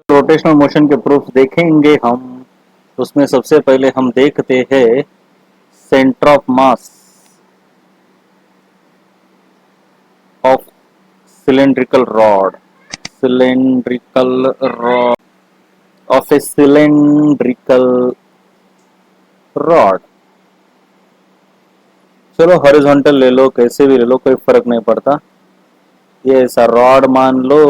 Rotational motion के proof देखेंगे हम। उसमें सबसे पहले हम देखते हैं centre of mass of cylindrical rod, cylindrical rod of a cylindrical rod। चलो हॉरिजॉन्टल ले लो, कैसे भी ले लो, कोई फर्क नहीं पड़ता। ये ऐसा रॉड मान लो।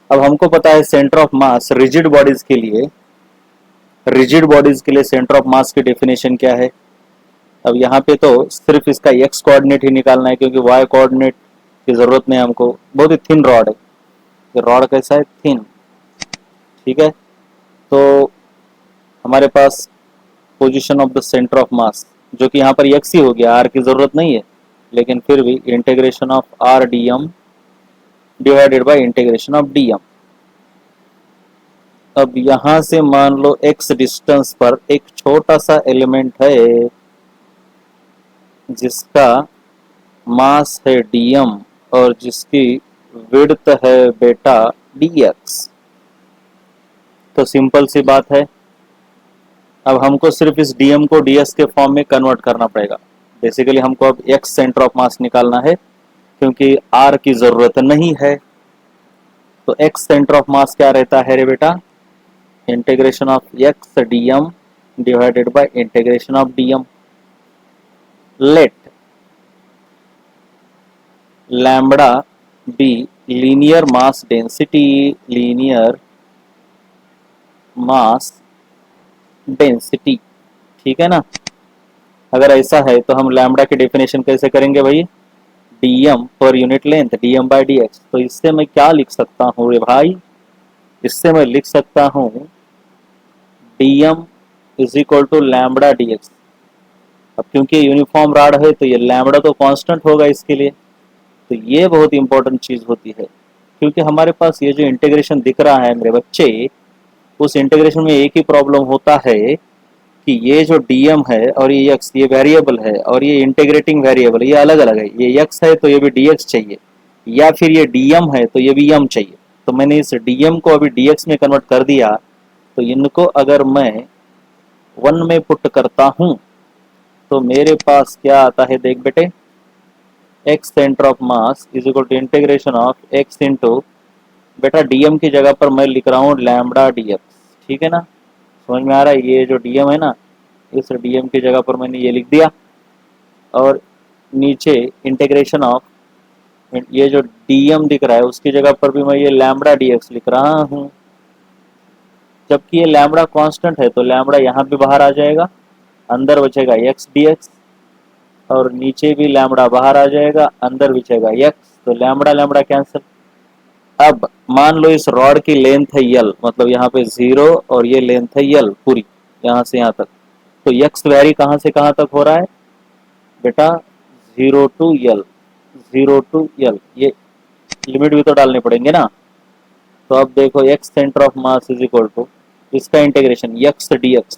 अब हमको पता है centre of mass rigid bodies के लिए सेंटर ऑफ मास की डेफिनेशन क्या है। अब यहाँ पे तो सिर्फ इसका एक्स कोऑर्डिनेट ही निकालना है, क्योंकि वाई कोऑर्डिनेट की जरूरत नहीं है हमको। बहुत ही थिन रॉड है ये। रॉड कैसा है? थिन। ठीक है, तो हमारे पास position of the centre of mass, जो कि यहाँ पर एक्स ही हो गया, आर की जरूरत नहीं है, लेकिन फिर भी integration of r d m divided by integration of d m. अब यहां से मान लो x डिस्टेंस पर एक छोटा सा एलिमेंट है जिसका मास है dm और जिसकी विड्थ है बेटा dx। तो सिंपल सी बात है, अब हमको सिर्फ इस dm को ds के फॉर्म में कन्वर्ट करना पड़ेगा। बेसिकली हमको अब x सेंटर ऑफ मास निकालना है, क्योंकि r की जरूरत नहीं है। तो x सेंटर ऑफ मास क्या रहता है रे बेटा? Integration of x dm divided by integration of dm। Let lambda be linear mass density, linear mass density. ठीक है ना? अगर ऐसा है तो हम लैम्बडा की डेफिनेशन कैसे करेंगे भाई? dm per unit length, dm by dx। तो इससे मैं क्या लिख सकता हूँ रे भाई? इससे मैं लिख सकता हूँ dm is equal to lambda dx। अब क्योंकि यूनिफॉर्म रॉड है तो ये लैम्बडा तो कांस्टेंट होगा इसके लिए। तो ये बहुत इंपॉर्टेंट चीज होती है, क्योंकि हमारे पास ये जो इंटीग्रेशन दिख रहा है मेरे बच्चे, उस इंटीग्रेशन में एक ही प्रॉब्लम होता है कि ये जो dm है और ये x, ये वेरिएबल है और ये इंटीग्रेटिंग वेरिएबल, ये अलग अलग है। ये x है तो ये भी dx चाहिए, या फिर ये dm है तो ये भी m चाहिए। तो मैंने इस dm को अभी dx में कन्वर्ट कर दिया। तो इनको अगर मैं 1 में पुट करता हूं तो मेरे पास क्या आता है? देख बेटे, x centre of mass is equal to integration of x into बेटा dm की जगह पर मैं लिख रहा हूँ लैम्बडा dx। ठीक है ना? समझ में आ रहा है? ये जो dm है ना, इस dm की जगह पर मैंने ये लिख दिया, और नीचे इंटीग्रेशन ऑफ ये जो dm दिख रहा है उसकी जगह पर भी मैं ये लैम्बडा dx लिख रहा हूँ। जबकि ये लैम्बडा कांस्टेंट है तो लैम्बडा यहाँ भी बाहर आ जाएगा, अंदर बचेगा x dx, और नीचे भी लैम्बडा बाहर आ जाएगा, अंदर बचेगा x। तो लैम्बडा लैम्बडा कैंसिल। अब मान लो इस रॉड की लेंथ है l, मतलब यहाँ पे 0 और ये लेंथ है l पूरी, यहाँ से यहाँ तक। तो x वैरी कहाँ से कहाँ तक हो रहा है बेटा? 0 टू l, 0 टू l। ये लिमिट भी तो डालने पड़ेंगे ना। तो अब देखो x centre of mass is equal to इसका integration x dx,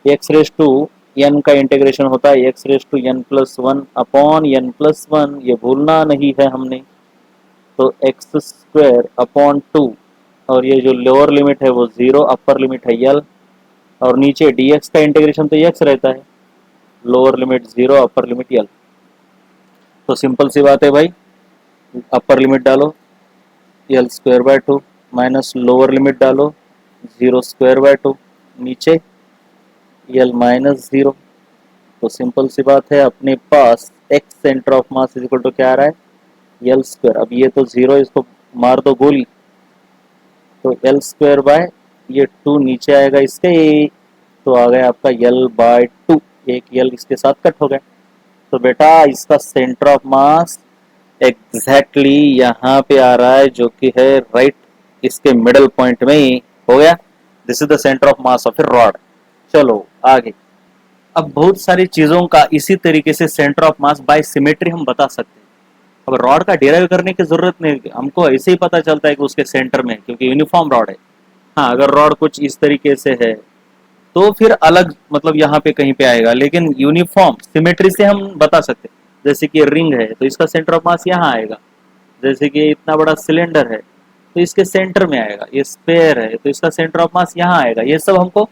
x raise to n का इंटीग्रेशन होता है x raise to n plus 1 upon n plus 1। ये भूलना नहीं है हमने। तो एक्स स्क्वायर अपॉन 2, और ये जो लोअर लिमिट है वो 0, अपर लिमिट है l, और नीचे dx का इंटीग्रेशन तो x रहता है, lower limit 0, upper limit l। तो सिंपल सी बात है भाई, अपर लिमिट डालो l square by 2 minus lower limit डालो 0 स्क्वायर बाय 2, नीचे l माइनस 0। तो सिंपल सी बात है, अपने पास x centre of mass is equal to क्या आ रहा है? l square. अब ये तो 0, इसको मार दो गोली, तो l स्क्वायर बाय ये 2 नीचे आएगा इसके, तो आ गया आपका l बाय 2। एक l इसके साथ कट हो गया। तो बेटा इसका सेंटर ऑफ मास एग्जैक्टली यहाँ पे आ रहा है, जो कि है राइट इसके मिडल पॉइंट में ही हो गया। This is the centre of mass of A rod. चलो आगे। अब बहुत सारी चीजों का इसी तरीके से centre of mass by symmetry हम बता सकते हैं। अब रॉड का डिराइव करने की जरूरत नहीं, हमको ऐसे ही पता चलता है कि उसके सेंटर में, क्योंकि यूनिफॉर्म रॉड है। हाँ, अगर रॉड कुछ इस तरीके से है तो फिर अलग, मतलब यहाँ पे कहीं पे आएगा, लेकिन यूनिफॉर्म सिमेट्री से हम बता सकते हैं। जैसे कि रिंग है तो इसका सेंटर ऑफ मास यहाँ आएगा। जैसे कि इतना बड़ा सिलेंडर है तो इसके सेंटर में आएगा, ये स्फेयर है तो इसका सेंटर ऑफ मास यहाँ आएगा। ये सब हमको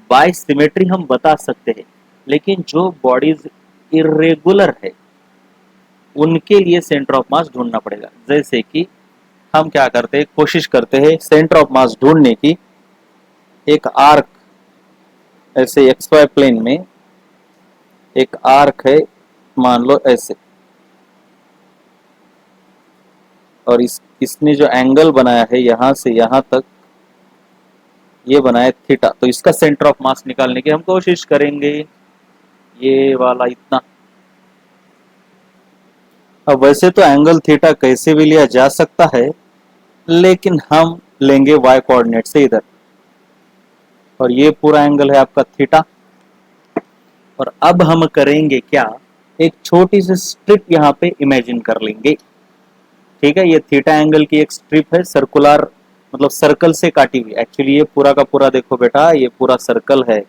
बाय सिमेट्री हम बता सकते हैं, लेकिन जो बॉडीज इरेगुलर है उनके लिए सेंटर ऑफ मास ढूंढना पड़ेगा। जैसे कि हम क्या करते हैं, कोशिश करते हैं सेंटर ऑफ मास ढूंढने की। एक आर्क, ऐसे एक्स वाई प्लेन में एक आर्क है, मान लो ऐसे, और इसने जो एंगल बनाया है यहां से यहां तक, ये बनाया थीटा, तो इसका सेंटर ऑफ मास निकालने की हम कोशिश करेंगे, ये वाला इतना। अब वैसे तो एंगल थीटा कैसे भी लिया जा सकता है, लेकिन हम लेंगे वाई कोऑर्डिनेट से इधर, और ये पूरा एंगल है आपका थीटा। और अब हम करेंगे क्या, एक छोटी सी स्ट्रिप यहाँ पे इमेजिन कर लेंगे। ठीक है, ये थीटा एंगल की एक स्ट्रिप है, सर्कुलर, मतलब सर्कल से काटी हुई। एक्चुअली ये पूरा का पूरा देखो बेटा, ये पूरा सर्कल है,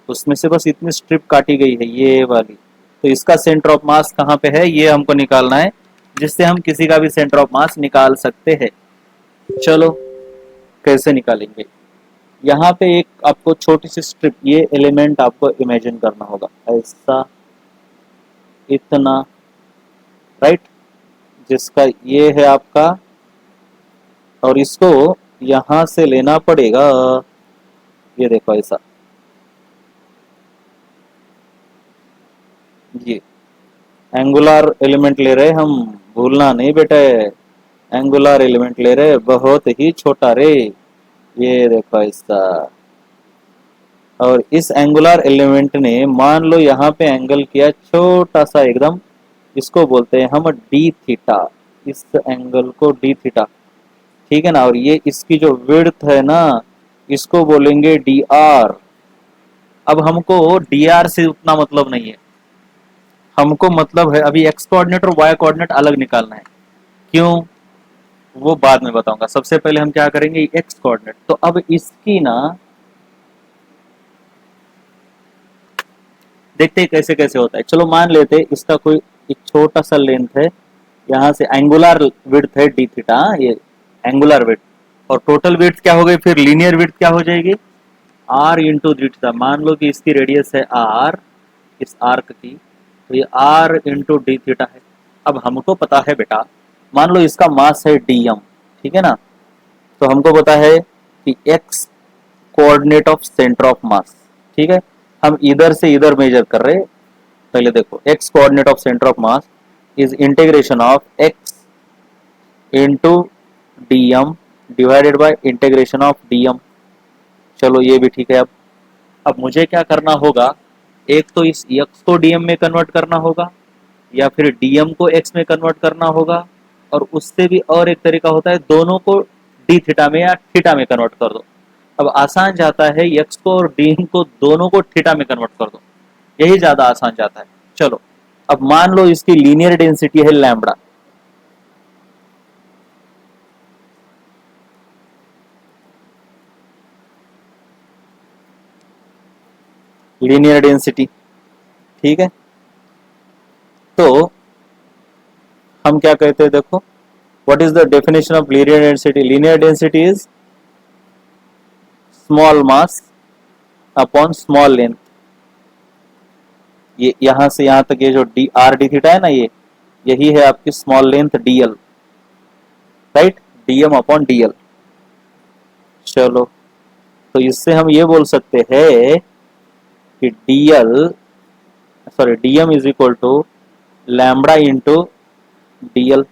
उसमें से बस इतनी स्ट्रिप काटी गई है, ये वाली। तो इसका सेंटर ऑफ मास कहाँ पे है, ये हमको निकालना है, जिससे हम किसी का भी सेंटर ऑफ मास निकाल सकते हैं। चलो कैसे निकालेंगे, यहाँ पे एक आपको छोटी सी स्ट्रिप, ये एलिमेंट आपको इमेजिन करना होगा, ऐसा, इतना, राइट, जिसका ये है आपका, और इसको यहां से लेना पड़ेगा, ये देखो ऐसा, ये एंगुलर एलिमेंट ले रहे हम, भूलना नहीं बेटे, एंगुलर एलिमेंट ले रहे, बहुत ही छोटा रे, ये देखो ऐसा। और इस एंगुलर एलिमेंट ने मान लो यहाँ पे एंगल किया छोटा सा एकदम, इसको बोलते हैं हम डी थीटा, इस एंगल को डी थीटा, ठीक है ना। और ये इसकी जो विड्थ है ना, इसको बोलेंगे डी आर। अब हमको डी आर से उतना मतलब नहीं है, हमको मतलब है अभी एक्स कोऑर्डिनेट और वाई कोऑर्डिनेट अलग निकालना है। क्यों, वो बाद में बताऊंगा, सबसे पहले हम क्या करेंगे, एक्स कोऑर्डिनेट। तो अब इसकी ना देखते हैं कैसे कैसे होता है। चलो मान लेते हैं इसका कोई एक छोटा सा लेंथ है, यहाँ से एंगुलर विड्थ है डी थीटा, ये एंगुलर विड्थ, और टोटल विड्थ क्या हो गई, फिर लीनियर विड्थ क्या हो जाएगी, आर इंटू डी थीटा। मान लो कि इसकी रेडियस है आर, इस आर्क की, तो ये आर इंटू डी थीटा है। अब हमको पता है बेटा, मान लो इसका मास है डीएम, ठीक है ना, तो हमको पता है कि x coordinate of centre of मास, ठीक है, हम इधर से इधर मेजर कर रहे हैं। पहले देखो, x coordinate of centre of mass is integration of x into DM divided by integration of DM. चलो ये भी ठीक है। अब मुझे क्या करना होगा, एक तो इस एक्स को डीएम में कन्वर्ट करना होगा, या फिर डीएम को एक्स में कन्वर्ट करना होगा, और उससे भी और एक तरीका होता है, दोनों को डी थीटा में या थीटा में कन्वर्ट कर दो। अब आसान जाता है, एक्स को और डी को दोनों को थीटा में कन्वर्ट कर दो, यही ज्यादा आसान जाता है। चलो अब मान लो इसकी लीनियर डेंसिटी है लैम्बडा, लीनियर डेंसिटी, ठीक है। तो हम क्या कहते हैं, देखो, what is the definition of linear density, linear density is small mass upon small length. ये यहां से यहां तक, ये जो डी आर डी थीटा है ना, ये यही है आपकी small length dl, right, dm upon dl. चलो तो इससे हम ये बोल सकते हैं कि dl, sorry, dm is equal to lambda into dl,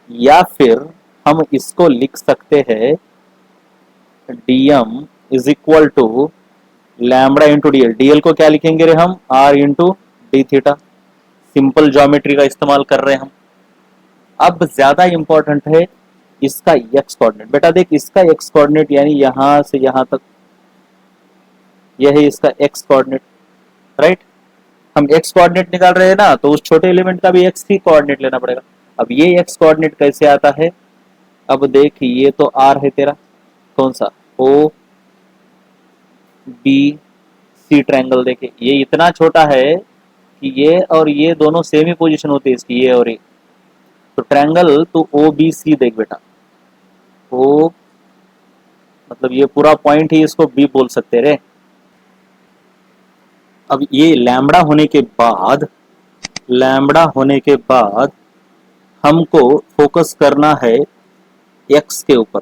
या फिर हम इसको लिख सकते हैं dm is equal to lambda into dl. Dl को क्या लिखेंगे रे हम, r into d theta. Simple geometry का इस्तेमाल कर रहे हैं हम। अब ज्यादा इंपॉर्टेंट है इसका एक्स कोऑर्डिनेट। बेटा देख, इसका एक्स कोऑर्डिनेट यानी यहां से यहां तक, यह है इसका एक्स कोऑर्डिनेट, राइट। हम एक्स कोऑर्डिनेट निकाल रहे हैं ना, तो उस छोटे एलिमेंट का भी एक्स ही कोऑर्डिनेट लेना पड़ेगा। अब ये एक्स कोऑर्डिनेट कैसे आता है, अब देख, ये तो आर है तेरा, कौन सा, ओ बी सी ट्रायंगल, देखे ये इतना छोटा है कि ये और ये दोनों सेम ही पोजीशन होती है इसकी, ये और ये, तो ट्रायंगल तो ओ बी सी देख बेटा, ओ मतलब ये पूरा पॉइंट ही इसको बी बोल सकते रे। अब ये लैम्बडा होने के बाद, लैम्बडा होने के बाद हमको फोकस करना है एक्स के ऊपर।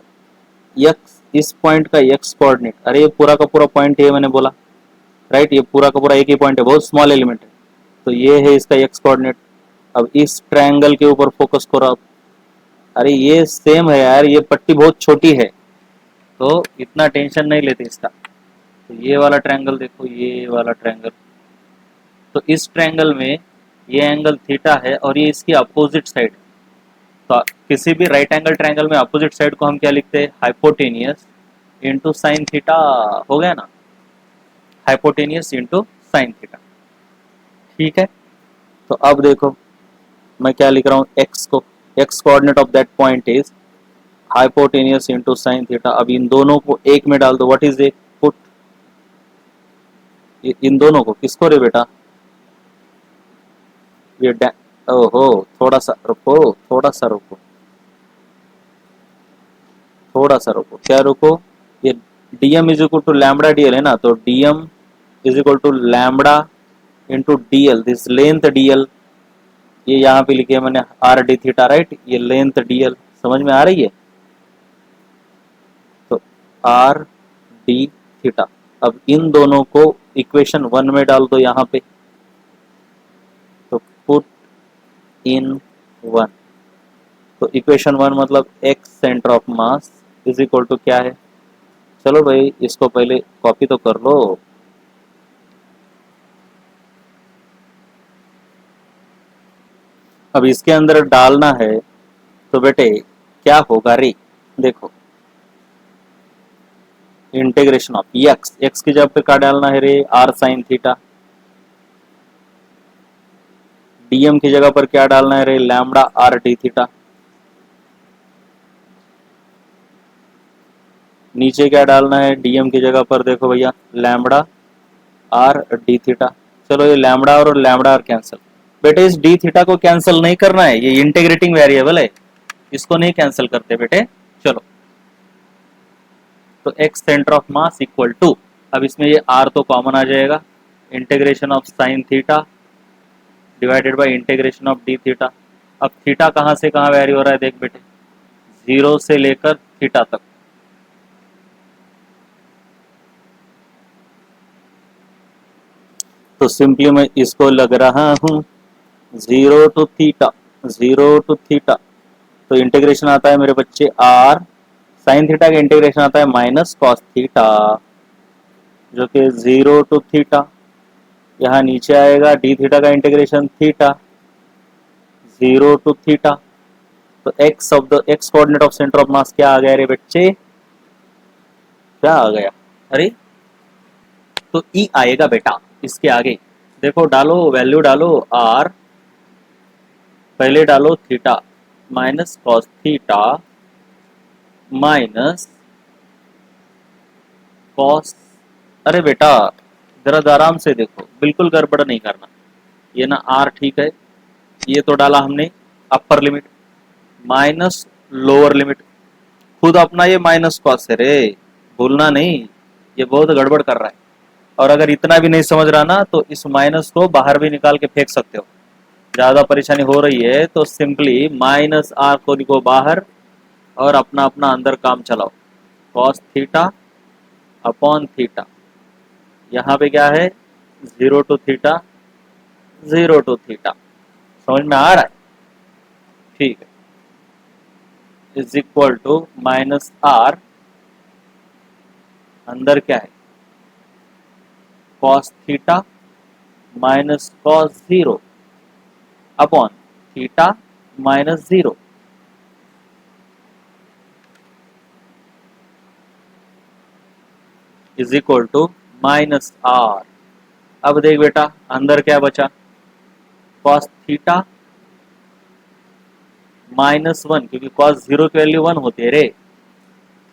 एक्स, इस पॉइंट का एक्स कोऑर्डिनेट, अरे ये पूरा का पूरा पॉइंट ये मैंने बोला राइट, ये पूरा का पूरा एक ही पॉइंट है, बहुत स्मॉल एलिमेंट है, तो ये है इसका एक्स कोऑर्डिनेट। अब इस ट्रायंगल के ऊपर फोकस करो आप। अरे ये सेम है यार, ये पट्टी बहुत छोटी है तो इतना टेंशन नहीं लेते इसका। तो ये वाला ट्रायंगल देखो, ये वाला ट्रायंगल, तो इस ट्रायंगल में ये एंगल थीटा है और ये इसकी अपोजिट साइड। तो किसी भी राइट एंगल ट्रायंगल में अपोजिट साइड को हम क्या लिखते हैं, हाइपोटेनियस इंटू साइन थीटा, हो गया ना, हाइपोटेनियस इंटू साइन थीटा। ठीक है, तो अब देखो मैं क्या लिख रहा हूँ, एक्स को, x coordinate of that point is hypotenuse into sine theta. अब इन दोनों को एक में डाल दो, व्हाट इज एक, पुट इन दोनों को, किसको रे बेटा, ये ओहो, थोड़ा सा रुको, थोड़ा सा रुको, थोड़ा सा रुको, क्या रुको, ये dm is equal to lambda dl है ना, तो dm is equal to lambda into dl, this length dl, ये यहाँ पे लिखे मैंने आर डी थीटा राइट, ये लेंथ dl समझ में आ रही है, तो आर डी थीटा। अब इन दोनों को इक्वेशन 1 में डाल दो यहाँ पे, तो पुट इन 1, तो इक्वेशन 1 मतलब x centre of mass is equal to क्या है, चलो भाई इसको पहले कॉपी तो कर लो। अब इसके अंदर डालना है तो बेटे क्या होगा रे, देखो इंटीग्रेशन ऑफ एक्स, एक्स की जगह पे क्या डालना है रे, आर साइन थीटा, डीएम की जगह पर क्या डालना है रे, लैम्बडा आर डी थीटा, नीचे क्या डालना है डीएम की जगह पर, देखो भैया लैम्बडा आर डी थीटा। चलो ये लैम्बडा और लैम्बडा आर कैंसिल, बेटे इस डी थीटा को कैंसिल नहीं करना है, ये इंटीग्रेटिंग वेरिएबल है, इसको नहीं कैंसिल करते बेटे। चलो तो x centre of mass equal to, अब इसमें ये आर तो कॉमन आ जाएगा, integration of sine theta divided by integration of d theta. अब थीटा कहाँ से कहाँ वेरी हो रहा है देख बेटे, जीरो से लेकर थीटा तक, तो सिंपली मैं इसको लग रहा हूं zero to theta, zero to theta, तो इंटीग्रेशन आता है मेरे बच्चे आर साइन थीटा का इंटीग्रेशन आता है माइनस कॉस थीटा, जो कि जीरो टू थीटा, यहाँ नीचे आएगा डी थीटा का integration theta, zero to theta, तो x of the x coordinate of centre of mass क्या आ गया रे बच्चे, क्या आ गया, अरे तो ई आएगा बेटा इसके आगे, देखो डालो वैल्यू डालो आर, पहले डालो theta minus cos theta minus cos, अरे बेटा जरा आराम से देखो, बिल्कुल गड़बड़ नहीं करना, ये ना आर ठीक है, ये तो डाला हमने अपर लिमिट माइनस लोअर लिमिट, खुद अपना ये माइनस कॉस है रे, भूलना नहीं, ये बहुत गड़बड़ कर रहा है। और अगर इतना भी नहीं समझ रहा ना तो इस माइनस को बाहर भी निकाल के फेंक सकते हो, ज्यादा परेशानी हो रही है तो सिंपली माइनस आर को लिखो बाहर और अपना अपना अंदर काम चलाओ, कॉस थीटा अपॉन थीटा, यहाँ पे क्या है zero to theta, zero to theta, समझ में आ रहा है, ठीक है, is equal to minus R, अंदर क्या है cos theta minus cos zero upon theta minus zero, is equal to minus R. अब देख बेटा अंदर क्या बचा, कॉस थीटा माइनस वन, क्योंकि कॉस जीरो की वैल्यू वन होती है रे,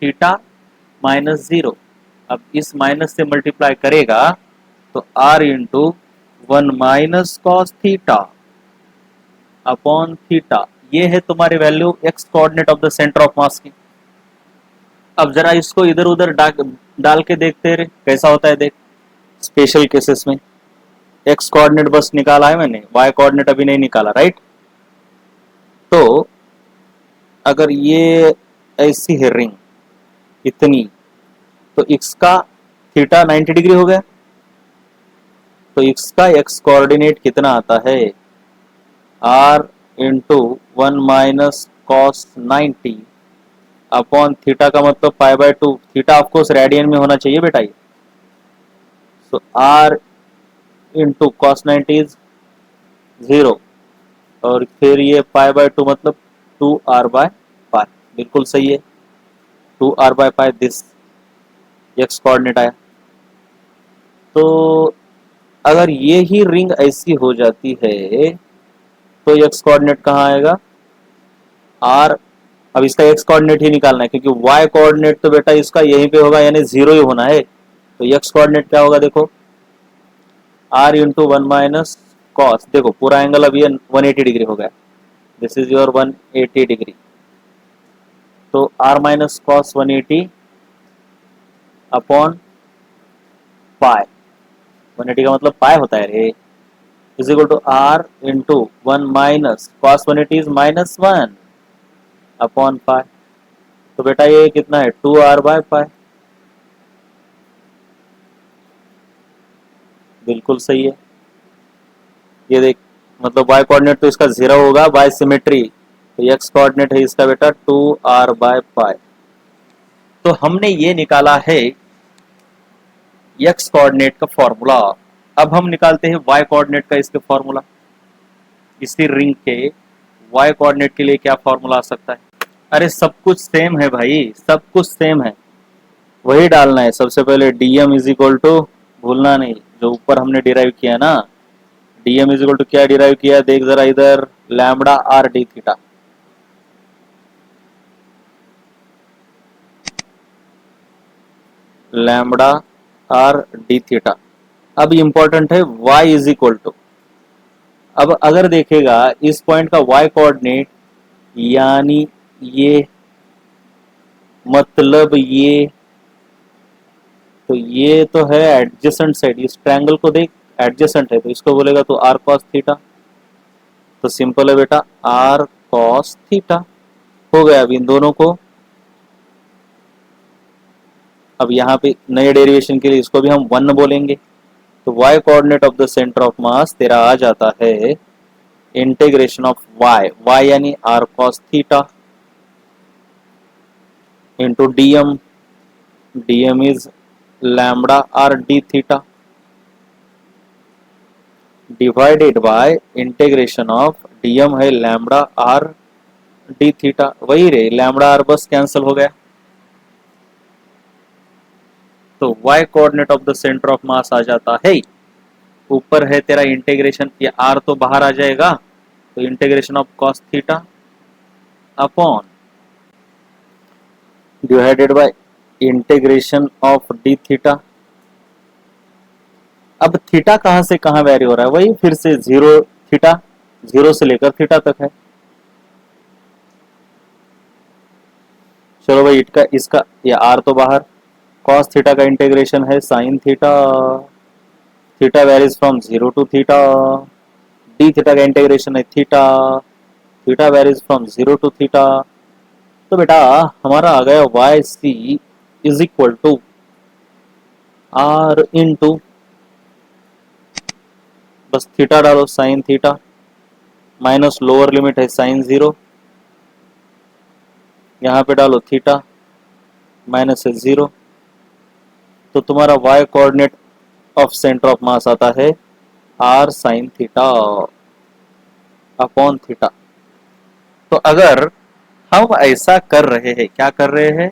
थीटा माइनस जीरो, अब इस माइनस से मल्टीप्लाई करेगा तो R into one minus cos theta upon theta, ये है तुम्हारी value X coordinate of the centre of mass की। अब जरा इसको इधर उधर डाल के देखते रहे कैसा होता है देख। स्पेशल केसेस में एक्स कोऑर्डिनेट बस निकाला है मैंने, वाई कोऑर्डिनेट अभी नहीं निकाला, राइट। तो अगर ये ऐसी है रिंग इतनी, तो एक्स का थीटा 90 डिग्री हो गया, तो एक्स का एक्स कोऑर्डिनेट कितना आता है, R into 1 - cos 90 upon theta का मतलब π/2, थीटा ऑफकोर्स रेडियन में होना चाहिए बेटा ये। सो आर इंटू कॉस 90 इज 0, और फिर ये π/2 मतलब 2r/π, बिल्कुल सही है, 2r/π दिस एक्स कोऑर्डिनेट आया। तो अगर ये ही रिंग ऐसी हो जाती है तो एक्स कोऑर्डिनेट कहाँ आएगा, आर। अब इसका एक्स कोऑर्डिनेट ही निकालना है क्योंकि वाई कोऑर्डिनेट तो बेटा इसका यहीं पे होगा, यानी 0 ही होना है। तो एक्स कोऑर्डिनेट क्या होगा देखो, आर इंटू 1 - cos, देखो पूरा एंगल अब ये 180 डिग्री हो गया, दिस इज योर 180 डिग्री। तो R minus cos 180 upon pi, 180 का मतलब पाई होता है रे, is equal to R into 1 - cos 180 is -1 upon pi. तो बेटा ये कितना है, 2r/पाई, बिल्कुल सही है। ये देख, मतलब y कोऑर्डिनेट तो इसका 0 होगा बाय सिमेट्री, तो x कोऑर्डिनेट है इसका बेटा 2r/पाई। तो हमने ये निकाला है x कोऑर्डिनेट का फॉर्मूला। अब हम निकालते हैं y कोऑर्डिनेट का इसके फॉर्मूला। इसी रिंग के y कोऑर्डिनेट के लिए क्या फॉर्मूला आ सकता है, अरे सब कुछ सेम है भाई, सब कुछ सेम है, वही डालना है। सबसे पहले dm इज इक्वल टू, भूलना नहीं जो ऊपर हमने डिराइव किया ना, dm इज इक्वल टू क्या डिराइव किया, देख जरा इधर, lambda R D theta. Lambda R D theta. अब इंपॉर्टेंट है y इज इक्वल टू, अब अगर देखेगा इस पॉइंट का y कोऑर्डिनेट, यानी ये, मतलब ये, तो ये तो है एडजेसेंट साइड, इस ट्रायंगल को देख एडजेसेंट है, तो इसको बोलेगा तो आर कॉस थीटा। तो सिंपल है बेटा, आर कॉस थीटा हो गया। अब इन दोनों को, अब यहाँ पे नए डेरिवेशन के लिए इसको भी हम 1 बोलेंगे। तो y coordinate of the centre of mass तेरा आ जाता है इंटीग्रेशन ऑफ y यानी R cos theta into dm, dm is lambda R D theta divided by integration of dm है लैम्बडा आर डी थीटा, वही रे लैम्बडा आर बस cancel हो गया। तो y coordinate of the centre of mass आ जाता है, ऊपर है तेरा इंटीग्रेशन, ये r तो बाहर आ जाएगा, तो integration of cos theta upon divided by integration of d theta. अब थीटा कहां से कहां वेरी हो रहा है, वही फिर से 0 थीटा, 0 से लेकर थीटा तक है। चलो भाई इसका इसका ये आर तो बाहर, cos थीटा का इंटीग्रेशन है sin theta, theta varies from 0 to theta, D theta का इंटीग्रेशन है theta, theta varies from 0 to theta. तो बेटा हमारा आ गया Y C is equal to R into, बस थीटा डालो sine theta, minus lower limit है साइन 0, यहाँ पे डालो थीटा, माइनस है 0, तो तुम्हारा y coordinate of centre of मास आता है r sign theta upon theta. तो अगर हम ऐसा कर रहे हैं, क्या कर रहे हैं,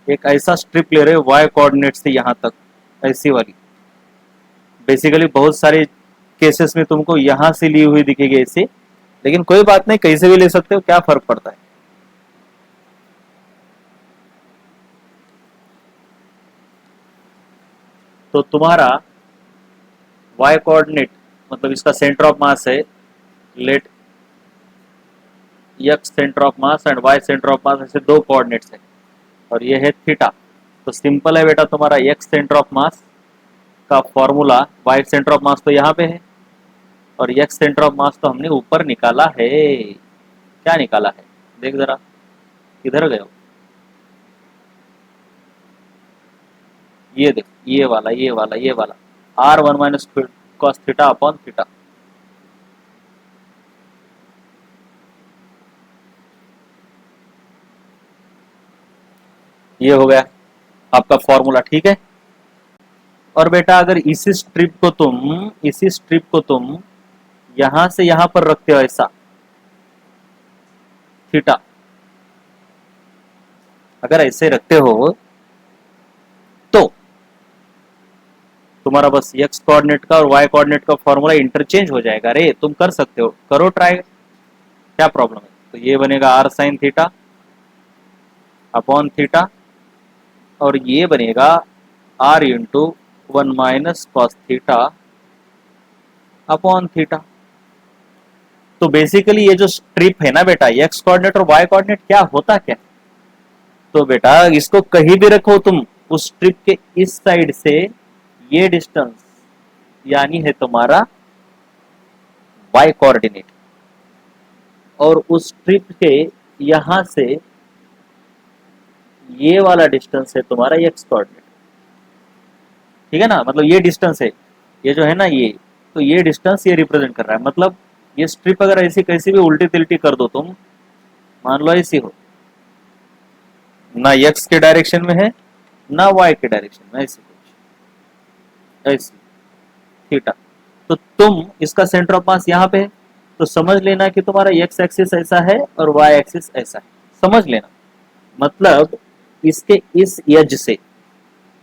एक ऐसा स्ट्रिप ले रहे हैं y कोऑर्डिनेट से यहाँ तक, ऐसी वाली, बेसिकली बहुत सारे केसेस में तुमको यहाँ से ली हुई दिखेगी ऐसे, लेकिन कोई बात नहीं, कैसे भी ले सकते हो, क्या फर्क पड़ता है। तो तुम्हारा y कोऑर्डिनेट मतलब इसका सेंटर ऑफ मास है, let X centre of mass and Y centre of mass, ऐसे दो कोऑर्डिनेट्स है और ये है थीटा। तो सिंपल है बेटा, तुम्हारा एक्स सेंटर ऑफ मास का formula, Y centre of mass तो यहाँ पे है और एक्स सेंटर ऑफ मास तो हमने ऊपर निकाला है। क्या निकाला है देख जरा, किधर गए हो? ये देख, ये वाला ये वाला ये वाला, R one minus cos theta upon theta. ये हो गया आपका फॉर्मूला, ठीक है। और बेटा अगर इसी स्ट्रिप को तुम यहां से यहां पर रखते हो ऐसा, थीटा अगर ऐसे रखते हो तो तुम्हारा बस एक्स कोऑर्डिनेट का और वाई कोऑर्डिनेट का फॉर्मूला इंटरचेंज हो जाएगा। अरे तुम कर सकते हो, करो ट्राई, क्या प्रॉब्लम है। तो ये बनेगा R sine theta upon theta और ये बनेगा R into one minus cos theta upon theta. तो बेसिकली ये जो स्ट्रिप है ना बेटा, एक्स कोऑर्डिनेट और वाई कोऑर्डिनेट क्या होता क्या, तो बेटा इसको कहीं भी रखो तुम, उस स्ट्रिप के इस साइड से ये डिस्टेंस यानी है तुम्हारा वाई कोऑर्डिनेट और उस स्ट्रिप के यहां से ये वाला डिस्टेंस है तुम्हारा एक्स कोऑर्डिनेट, ठीक है ना। मतलब ये डिस्टेंस है, ये जो है ना ये, तो ये डिस्टेंस ये रिप्रेजेंट कर रहा है। मतलब ये स्ट्रिप अगर ऐसी कैसी भी उल्टी तिल्टी कर दो तुम, मान लो ऐसी हो, ना एक्स के डायरेक्शन में है ना वाई के डायरेक्शन में, ऐसी कुछ ऐसी थीटा, तो तुम इसका सेंटर ऑफ मास यहाँ पे है, तो समझ लेना कि तुम्हारा एक्स एक्सिस ऐसा है और वाई एक्सिस ऐसा है, समझ लेना। मतलब इसके इस एज से,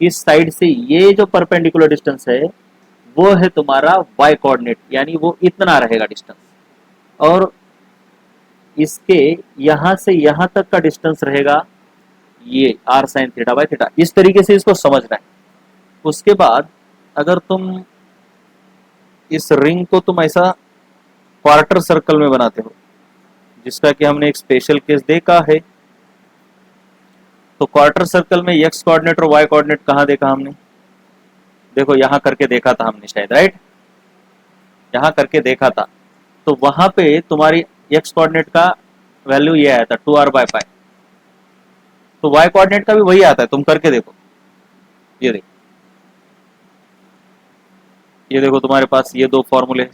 इस साइड से ये जो परपेंडिकुलर डिस्टेंस है वो है तुम्हारा वाई कोऑर्डिनेट, यानी वो इतना रहेगा डिस्टेंस, और इसके यहां से यहां तक का डिस्टेंस रहेगा ये R sine theta by theta. इस तरीके से इसको समझना है। उसके बाद अगर तुम इस रिंग को तुम ऐसा क्वार्टर सर्कल में बनाते हो, जिसका कि हमने एक स्पेशल केस देखा है, तो क्वार्टर सर्कल में एक्स कोऑर्डिनेट और वाई कोऑर्डिनेट कहाँ देखा हमने, देखो यहां करके देखा था हमने शायद, राइट, यहां करके देखा था। तो वहां पे तुम्हारी एक्स कोऑर्डिनेट का वैल्यू ये आया था 2r/π, तो वाई कोऑर्डिनेट का भी वही आता है, तुम करके देखो। ये देखो, ये देखो तुम्हारे पास ये दो फॉर्मूले,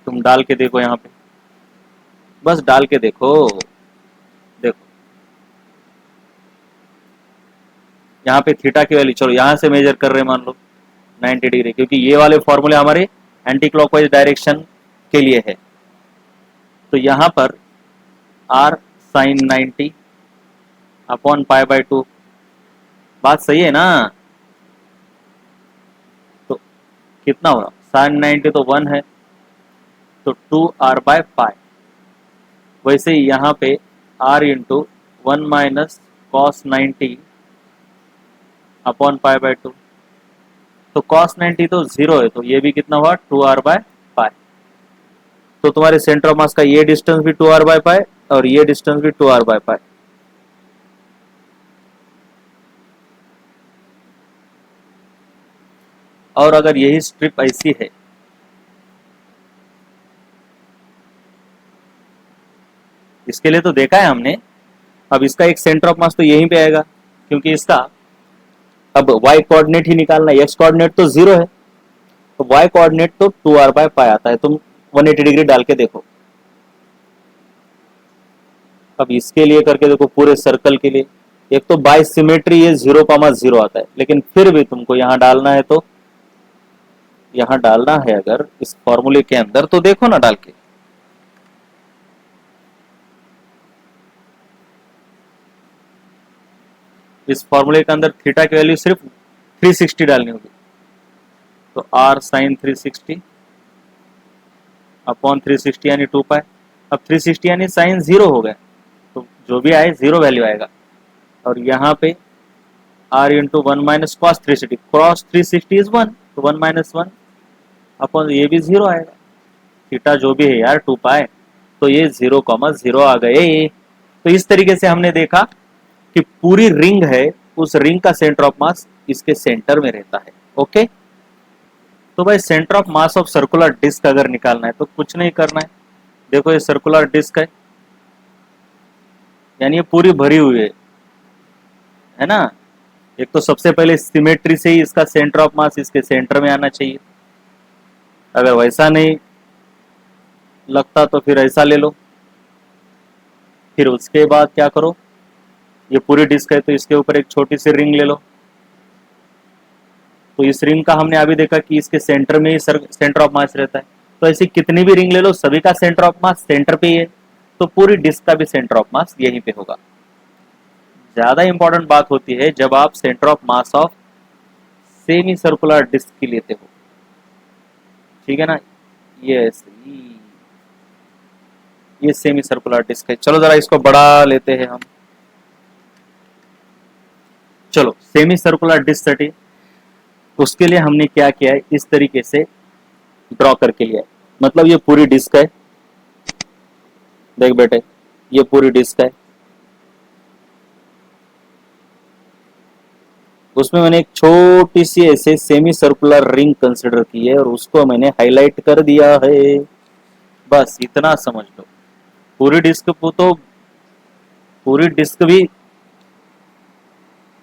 तुम डाल के देखो यहाँ पे, बस डाल के देखो। देखो यहाँ पे थीटा की वैल्यू, चलो यहाँ से मेजर कर रहे हैं मान लो 90 डिग्री, क्योंकि ये वाले फॉर्मूले हमारे एंटी क्लॉकवाइज डायरेक्शन के लिए है। तो यहाँ पर आर साइन 90 अपॉन π/2, बात सही है ना। तो कितना होगा, साइन 90 तो 1 है, तो 2r/π। वैसे ही यहाँ पे r into one minus cos 90 upon π/2, तो cos 90 तो 0 है, तो ये भी कितना हुआ 2r/π। तो तुम्हारे सेंटर ऑफ मास का ये डिस्टेंस भी 2r/π और ये डिस्टेंस भी 2r/π। और अगर यही स्ट्रिप ऐसी है, इसके लिए तो देखा है हमने, अब इसका एक सेंटर ऑफ मास तो यहीं पे आएगा, क्योंकि इसका अब y कोऑर्डिनेट ही निकालना है, x कोऑर्डिनेट तो 0 है, तो y कोऑर्डिनेट तो 2r/π आता है। तुम 180 डिग्री डाल के देखो, अब इसके लिए करके देखो पूरे सर्कल के लिए। एक तो बाय सिमेट्री ये 0,0 आता है, लेकिन फिर भी तुमको यहां डालना है, तो यहां डालना है अगर इस फॉर्मूले के अंदर, तो देखो ना डाल के, इस फॉर्मूले के अंदर थीटा की वैल्यू सिर्फ 360 डालनी होगी, तो r साइन 360 अपॉन 360 यानी 2π। अब 360 यानी साइन 0 हो गया, तो जो भी आए 0 वैल्यू आएगा। और यहाँ पे r into 1 - cos 360, cross 360 is 1, तो 1 - 1 अपॉन ये भी 0 आएगा, थीटा जो भी है यार 2 पाई, तो ये 0, 0 आ गए। तो इस तरीके से हमने देखा कि पूरी रिंग है, उस रिंग का सेंटर ऑफ मास इसके सेंटर में रहता है। ओके, तो भाई centre of mass of circular disc अगर निकालना है तो कुछ नहीं करना है। देखो ये सर्कुलर डिस्क यानी ये पूरी भरी हुई है ना। एक तो सबसे पहले सिमेट्री से ही इसका सेंटर ऑफ मास इसके सेंटर में आना चाहिए, अगर वैसा नहीं लगता तो फिर ऐसा ले लो। फिर उसके बाद क्या करो, ये पूरी डिस्क है तो इसके ऊपर एक छोटी सी रिंग ले लो। तो इस रिंग का हमने अभी देखा कि इसके सेंटर में ही सेंटर ऑफ मास रहता है, तो ऐसी कितनी भी रिंग ले लो सभी का सेंटर ऑफ मास सेंटर पे ही है, तो पूरी डिस्क का भी सेंटर ऑफ मास यहीं पे होगा। ज्यादा इंपॉर्टेंट बात होती है जब आप centre of mass of semi circular disc की लेते हो, ठीक है ना। ये सेमी सर्कुलर डिस्क है। चलो जरा इसको बढ़ा लेते हैं हम। चलो सेमी सर्कुलर डिस्क स्टडी, उसके लिए हमने क्या किया है, इस तरीके से ड्रॉ करके लिया है। मतलब ये पूरी डिस्क है, देख बेटे ये पूरी डिस्क है, उसमें मैंने एक छोटी सी ऐसे सेमी सर्कुलर रिंग कंसिडर की है और उसको मैंने हाईलाइट कर दिया है। बस इतना समझ लो। पूरी डिस्क को तो पूरी डिस्क भी,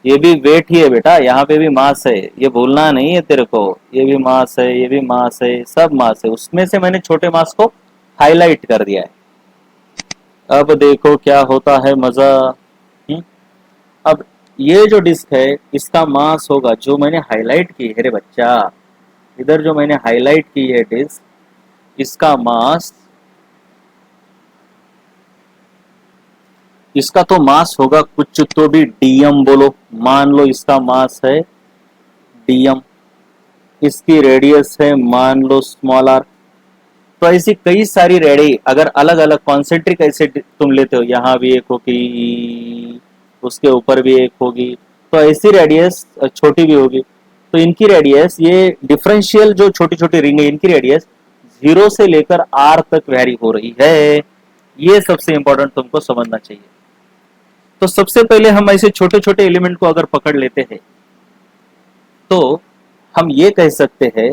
ये भी वेट ही है बेटा, यहाँ पे भी मास है, ये भूलना नहीं है तेरे को। ये भी मास है, ये भी मास है, सब मास है, उसमें से मैंने छोटे मास को हाईलाइट कर दिया है। अब देखो क्या होता है मजा। अब ये जो डिस्क है इसका मास होगा जो मैंने हाईलाइट की है रे बच्चा, इधर जो मैंने हाईलाइट की है डिस्क, इसका मास, इसका तो मास होगा कुछ तो भी डीएम बोलो, मान लो इसका मास है डीएम, इसकी रेडियस है मान लो स्मॉल आर। तो ऐसी कई सारी रेडी अगर अलग अलग कॉन्सेंट्रिक ऐसे तुम लेते हो, यहाँ भी एक होगी, उसके ऊपर भी एक होगी, तो ऐसी रेडियस छोटी भी होगी। तो इनकी रेडियस, ये डिफरेंशियल जो छोटी छोटी रिंग है इनकी रेडियस 0 से लेकर आर तक वैरी हो रही है। ये सबसे इंपॉर्टेंट तुमको समझना चाहिए। तो सबसे पहले हम ऐसे छोटे छोटे एलिमेंट को अगर पकड़ लेते हैं तो हम ये कह सकते हैं,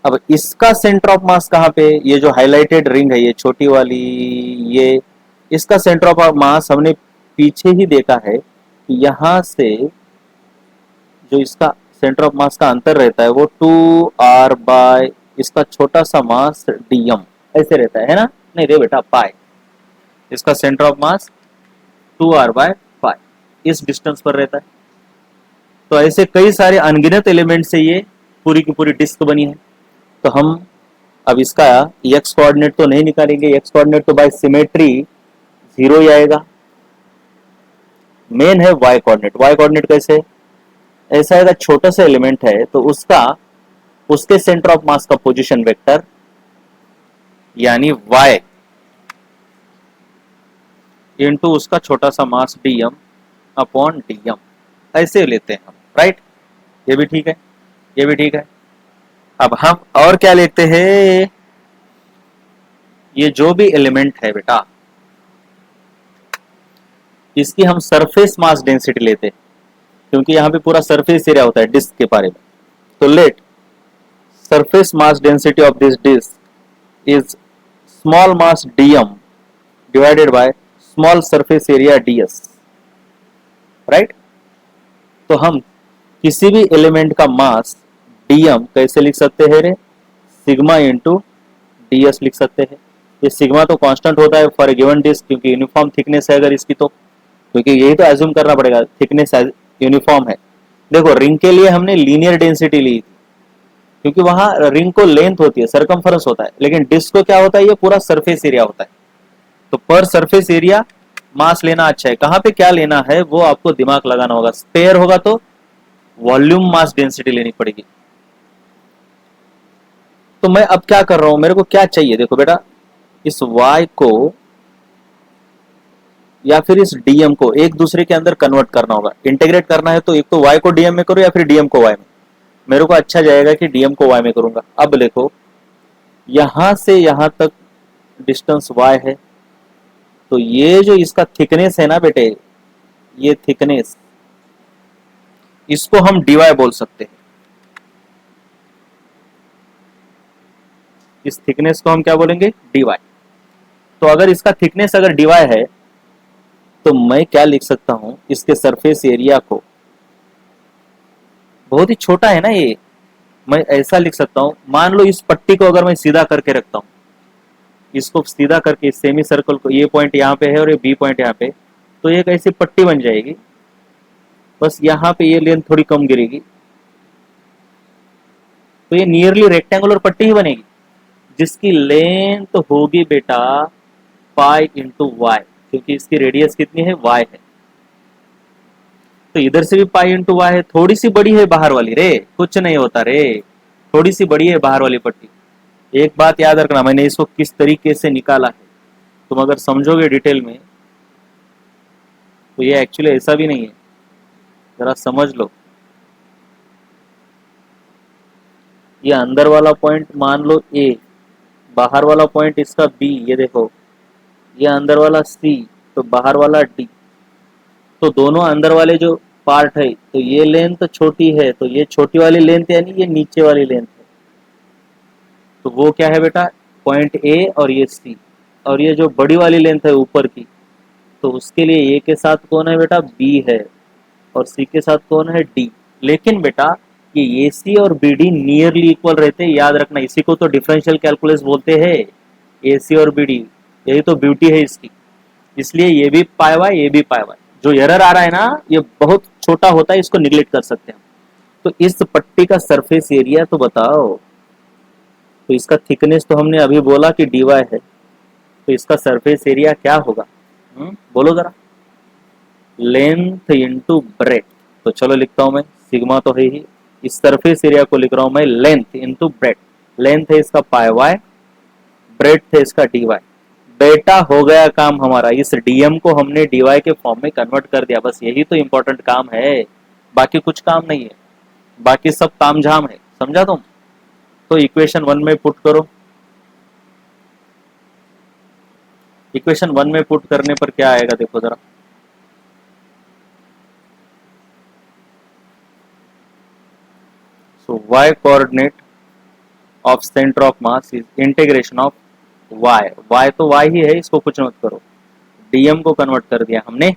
अब इसका सेंटर ऑफ मास कहाँ पे, ये जो हाईलाइटेड रिंग है ये छोटी वाली, ये इसका सेंटर ऑफ मास हमने पीछे ही देखा है कि यहाँ से जो इसका सेंटर ऑफ मास का अंतर रहता है वो 2r बाय इसका छोटा सा मास dm ऐसे रहता है ना। नहीं रे बेटा पाई, इसका centre of mass 2r by pi इस डिस्टेंस पर रहता है। तो ऐसे कई सारे अनगिनत एलिमेंट से ये पूरी की पूरी डिस्क बनी है। तो हम अब इसका एक्स कोऑर्डिनेट तो नहीं निकालेंगे, एक्स कोऑर्डिनेट तो बाय सिमेट्री 0 ही आएगा। मेन है वाई कोऑर्डिनेट। वाई कोऑर्डिनेट कैसे, ऐसा आएगा छोटा सा एलिमेंट है तो उसका उसके सेंटर ऑफ मास का पोजीशन वेक्टर यानी y इनटू उसका छोटा सा मास dm अपॉन dm ऐसे लेते हैं हम, राइट। ये भी ठीक है, ये भी ठीक है। अब हम और क्या लेते हैं, ये जो भी एलिमेंट है बेटा इसकी हम सरफेस मास डेंसिटी लेते हैं, क्योंकि यहां पे पूरा सरफेस एरिया होता है डिस्क के बारे में। तो let surface mass density of this disc is small mass dm divided by small surface area ds, right. तो हम किसी भी एलिमेंट का मास dm कैसे लिख सकते हैं रे, सिग्मा इंटू ds लिख सकते हैं। ये सिग्मा तो कांस्टेंट होता है फॉर ए गिवन डिस्क, क्योंकि यूनिफॉर्म थिकनेस है अगर इसकी, तो क्योंकि यही तो एज्यूम करना पड़ेगा थिकनेस यूनिफॉर्म है। देखो रिंग के लिए हमने लीनियर डेंसिटी ली थी क्योंकि वहां रिंग को लेंथ होती है, सरकमफरेंस होता है, लेकिन डिस्क को क्या होता है, ये पूरा सरफेस एरिया होता है। तो पर सरफेस एरिया मास लेना अच्छा है, कहां पे क्या लेना है वो आपको दिमाग लगाना होगा। स्पेयर होगा तो वॉल्यूम मास डेंसिटी लेनी पड़ेगी। तो मैं अब क्या कर रहा हूं, मेरे को क्या चाहिए, देखो बेटा इस y को या फिर इस डीएम को एक दूसरे के अंदर कन्वर्ट करना होगा। इंटीग्रेट करना है तो एक तो वाई को डीएम में करो या फिर डीएम को वाई में। मेरे को अच्छा जाएगा कि डीएम को वाई में करूंगा। अब देखो यहां से यहां तक डिस्टेंस वाई है, तो ये जो इसका थिकनेस है ना बेटे, ये थिकनेस, इसको हम डीवाई बोल सकते हैं। इस थिकनेस को हम क्या बोलेंगे? डीवाई। तो अगर इसका थिकनेस अगर डीवाई है तो मैं क्या लिख सकता हूं, इसके सरफेस एरिया को, बहुत ही छोटा है ना ये, मैं ऐसा लिख सकता हूं, मान लो इस पट्टी को अगर मैं सीधा करके रखता हूं, इसको सीधा करके इस सेमी सर्कल को, ये पॉइंट यहाँ पे है और ये बी पॉइंट यहाँ पे, तो एक ऐसी पट्टी बन जाएगी। बस यहाँ पे ये लेंथ थोड़ी कम गिरेगी, तो ये नियरली रेक्टेंगुलर पट्टी ही बनेगी, जिसकी लेंथ होगी बेटा पाई इंटू वाई, क्योंकि इसकी रेडियस कितनी है? वाई है। तो इधर से भी पाई इंटू वाई है, थोड़ी सी बड़ी है बाहर वाली रे, कुछ नहीं होता रे, थोड़ी सी बड़ी है बाहर वाली पट्टी। एक बात याद रखना, मैंने इसको किस तरीके से निकाला है, तुम अगर समझोगे डिटेल में तो ये एक्चुअली ऐसा भी नहीं है, जरा समझ लो। ये अंदर वाला पॉइंट मान लो ए, बाहर वाला पॉइंट इसका बी, ये देखो, ये अंदर वाला सी, तो बाहर वाला डी। तो दोनों अंदर वाले जो पार्ट है, तो ये लेंथ छोटी है, तो ये छोटी वाली लेंथ यानी ये नीचे वाली लेंथ है, तो वो क्या है बेटा? पॉइंट ए और ये सी। और ये जो बड़ी वाली लेंथ है ऊपर की, तो उसके लिए ए के साथ कौन है बेटा? बी है, और सी के साथ कौन है? डी। लेकिन बेटा ये ए सी और बी डी नियरली इक्वल रहते हैं, याद रखना, इसी को तो डिफरेंशियल कैलकुलस बोलते हैं, ए सी और बी डी, यही तो ब्यूटी है इसकी। इसलिए ये भी पाई वाई, ये भी पाई वाई। जो एरर आ रहा है ना, ये बहुत छोटा होता है, इसको निगलेक्ट कर सकते हैं। तो इस पट्टी का सरफेस एरिया तो बताओ, तो इसका थिकनेस तो हमने अभी बोला कि डी वाई है, तो इसका सरफेस एरिया क्या होगा? बोलो जरा। Length into breadth. तो चलो लिखता हूं मैं, सिग्मा तो है ही, इस सरफेस एरिया को लिख रहा हूं मैं लेंथ इंटू ब्रेथ। लेंथ है इसका पाई वाई, ब्रेथ है इसका डी वाई। बेटा हो गया काम हमारा, इस डीएम को हमने डीवाई के फॉर्म में कन्वर्ट कर दिया, बस यही तो इंपॉर्टेंट काम है, बाकी कुछ काम नहीं है, बाकी सब तामझाम है, समझा तुम? तो इक्वेशन 1 में पुट करो। इक्वेशन 1 में पुट करने पर क्या आएगा देखो जरा। सो y coordinate of centre of mass is integration of y तो y ही है, इसको कुछ मत करो, dm को कन्वर्ट कर दिया हमने।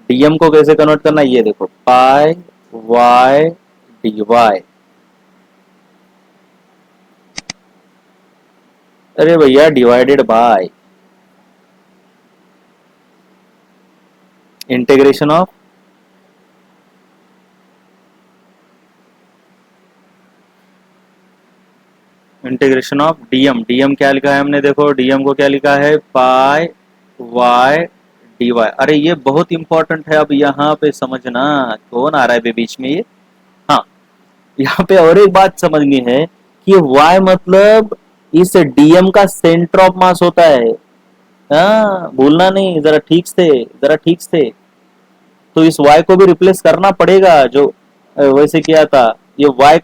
dm को कैसे कन्वर्ट करना, ये देखो, पाई y dy। अरे भैया divided by integration of DM. DM क्या लिखा है हमने, देखो डीएम को क्या लिखा है? पाई वाई डी वाई। अरे ये बहुत इंपॉर्टेंट है, अब यहाँ पे समझना, कौन आ रहा है बीच में ये? हाँ, यहाँ पे और एक बात समझनी है कि y मतलब इस डीएम का सेंटर ऑफ मास होता है। हाँ, भूलना नहीं, जरा ठीक से, जरा ठीक से। तो इस y को भी रिप्लेस करना पड़ेगा, जो वैसे किया था। ये y,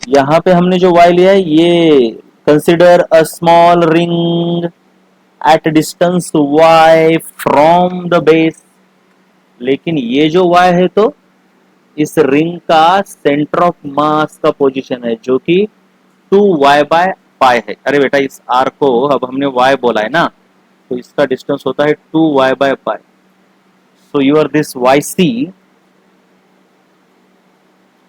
यहाँ पे हमने जो y लिया है, ये consider a small ring at distance y from the base. लेकिन ये जो y है, तो इस रिंग का सेंटर ऑफ मास का पोजीशन है, जो कि 2y बाय पाई है। अरे बेटा इस r को अब हमने y बोला है ना, तो इसका डिस्टेंस होता है 2y by pi. So your this Y C,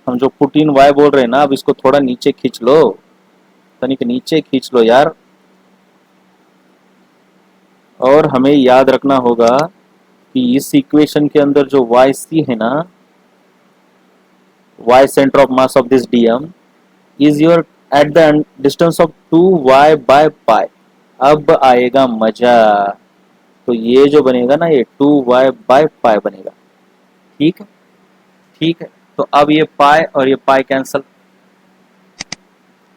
हम जो पुट इन y बोल रहे हैं ना, अब इसको थोड़ा नीचे खींच लो, तनिक नीचे खींच लो यार। और हमें याद रखना होगा कि इस इक्वेशन के अंदर जो वाई सी है ना, y center of mass of this dm is your at the distance of 2y by pi। अब आएगा मजा, तो ये जो बनेगा ना, ये 2y by pi बनेगा। ठीक है, ठीक है। तो अब ये पाई और ये पाई कैंसल,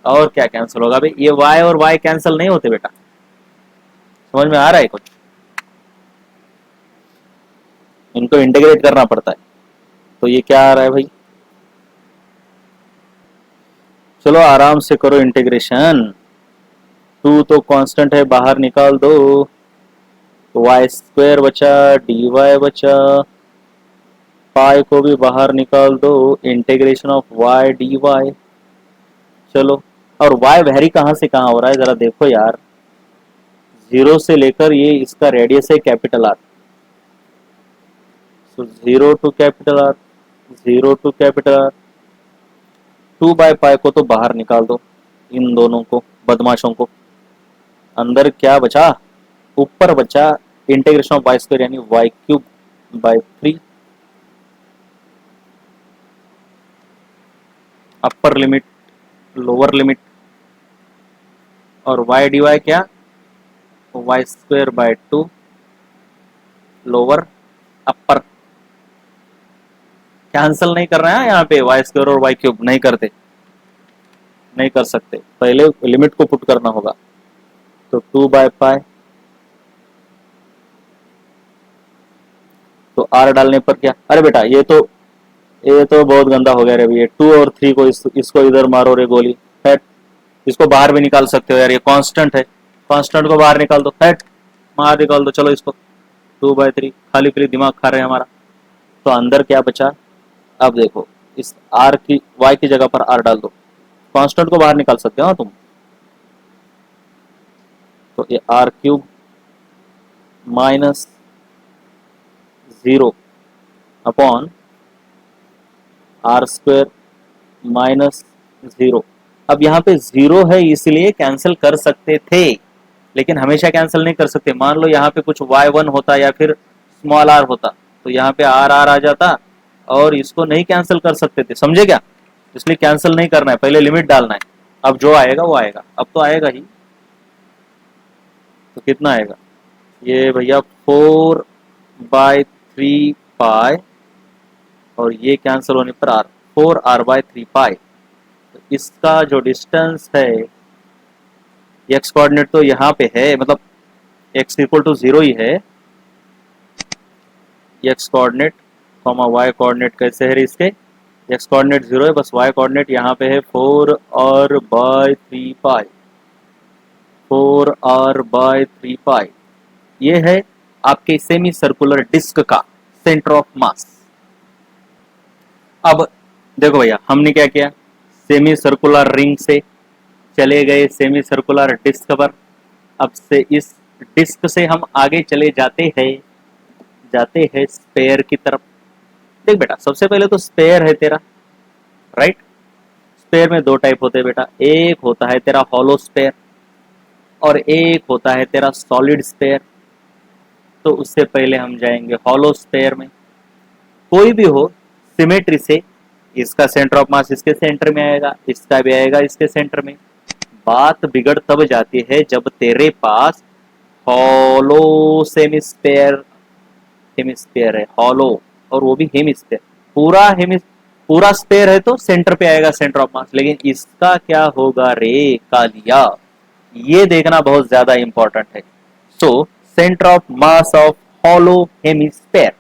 और क्या कैंसिल होगा भाई? ये y और y कैंसिल नहीं होते बेटा, समझ में आ रहा है कुछ? इनको इंटीग्रेट करना पड़ता है। तो ये क्या आ रहा है भाई, चलो आराम से करो इंटीग्रेशन। टू तो कांस्टेंट है, बाहर निकाल दो, वाई स्क्वायर बचा, डी वाई बचा, पाई को भी बाहर निकाल दो, integration of Y D Y. चलो, और वाई वेरी कहाँ से कहाँ हो रहा है जरा देखो यार, जीरो से लेकर ये इसका रेडियस है capital R, so zero to capital R, zero to capital R. Two by pi को तो बाहर निकाल दो, इन दोनों को बदमाशों को। अंदर क्या बचा, ऊपर बचा इंटीग्रेशन ऑफ वाई स्क्वायर यानी Y cube by 3, upper limit lower limit, और वाई डी वाई क्या, Y square by 2 lower upper. Cancel नहीं कर रहे हैं यहाँ पे, वाई स्क्वायर और वाई क्यूब नहीं करते, नहीं कर सकते, पहले लिमिट को पुट करना होगा। तो 2 बाय पाई, तो आर डालने पर क्या, अरे बेटा ये तो बहुत गंदा हो गया रे भैया, 2 और 3 को इसको इधर मारो रे गोली, हैट। इसको बाहर भी निकाल सकते हो यार, ये कांस्टेंट है, कांस्टेंट को बाहर निकाल दो, हैट, बाहर निकाल दो। चलो इसको 2/3, खाली खाली दिमाग खा रहे हैं हमारा। तो अंदर क्या बचा, अब देखो इस आर की वाई की जगह पर आर डाल दो, कांस्टेंट को बाहर निकाल सकते हो तुम। तो ये R cube minus 0 upon R square minus 0। अब यहाँ पे 0 है इसलिए कैंसिल कर सकते थे, लेकिन हमेशा कैंसिल नहीं कर सकते। मान लो यहाँ पे कुछ y1 होता या फिर स्मॉल r होता, तो यहाँ पे आर आर आ जाता और इसको नहीं कैंसिल कर सकते थे, समझे क्या। इसलिए कैंसिल नहीं करना है, पहले लिमिट डालना है। अब जो आएगा वो आएगा, अब तो आएगा ही। तो कितना आएगा ये भैया, 4/3 पाई, और ये कैंसिल होने पर आर, 4r/3 पाई। तो इसका जो डिस्टेंस है, एक्स कोऑर्डिनेट तो यहाँ पे है, मतलब x इक्वल टू 0 ही है, X coordinate comma Y coordinate कैसे है इसके, एक्स कोऑर्डिनेट 0 है, बस वाई कोऑर्डिनेट यहाँ पे है 4r/3 पाई, 4r/3 पाई। ये है आपके सेमी सर्कुलर डिस्क का सेंटर ऑफ मास। अब देखो भैया हमने क्या किया, सेमी सर्कुलर रिंग से चले गए सेमी सर्कुलर डिस्क पर। अब से इस डिस्क से हम आगे चले जाते हैं स्पेयर की तरफ। देख बेटा, सबसे पहले तो स्पेयर है तेरा, राइट। स्पेयर में दो टाइप होते हैं बेटा, एक होता है तेरा हॉलो स्पेयर और एक होता है तेरा सॉलिड स्पेयर। तो उससे पहले हम जाएंगे हॉलो स्पेयर में। कोई भी हो, सिमेट्री से इसका सेंटर ऑफ मास इसके सेंटर में आएगा, इसका भी आएगा इसके सेंटर में। बात बिगड़ तब जाती है जब तेरे पास हॉलो सेमिस्फेयर, हेमिस्फेयर है हॉलो, और वो भी हेमिस्फेयर, पूरा स्पेयर है तो सेंटर पे आएगा सेंटर ऑफ मास। लेकिन इसका क्या होगा रे कालिया, ये देखना बहुत ज्यादा इंपॉर्टेंट है। So centre of mass of hollow hemisphere,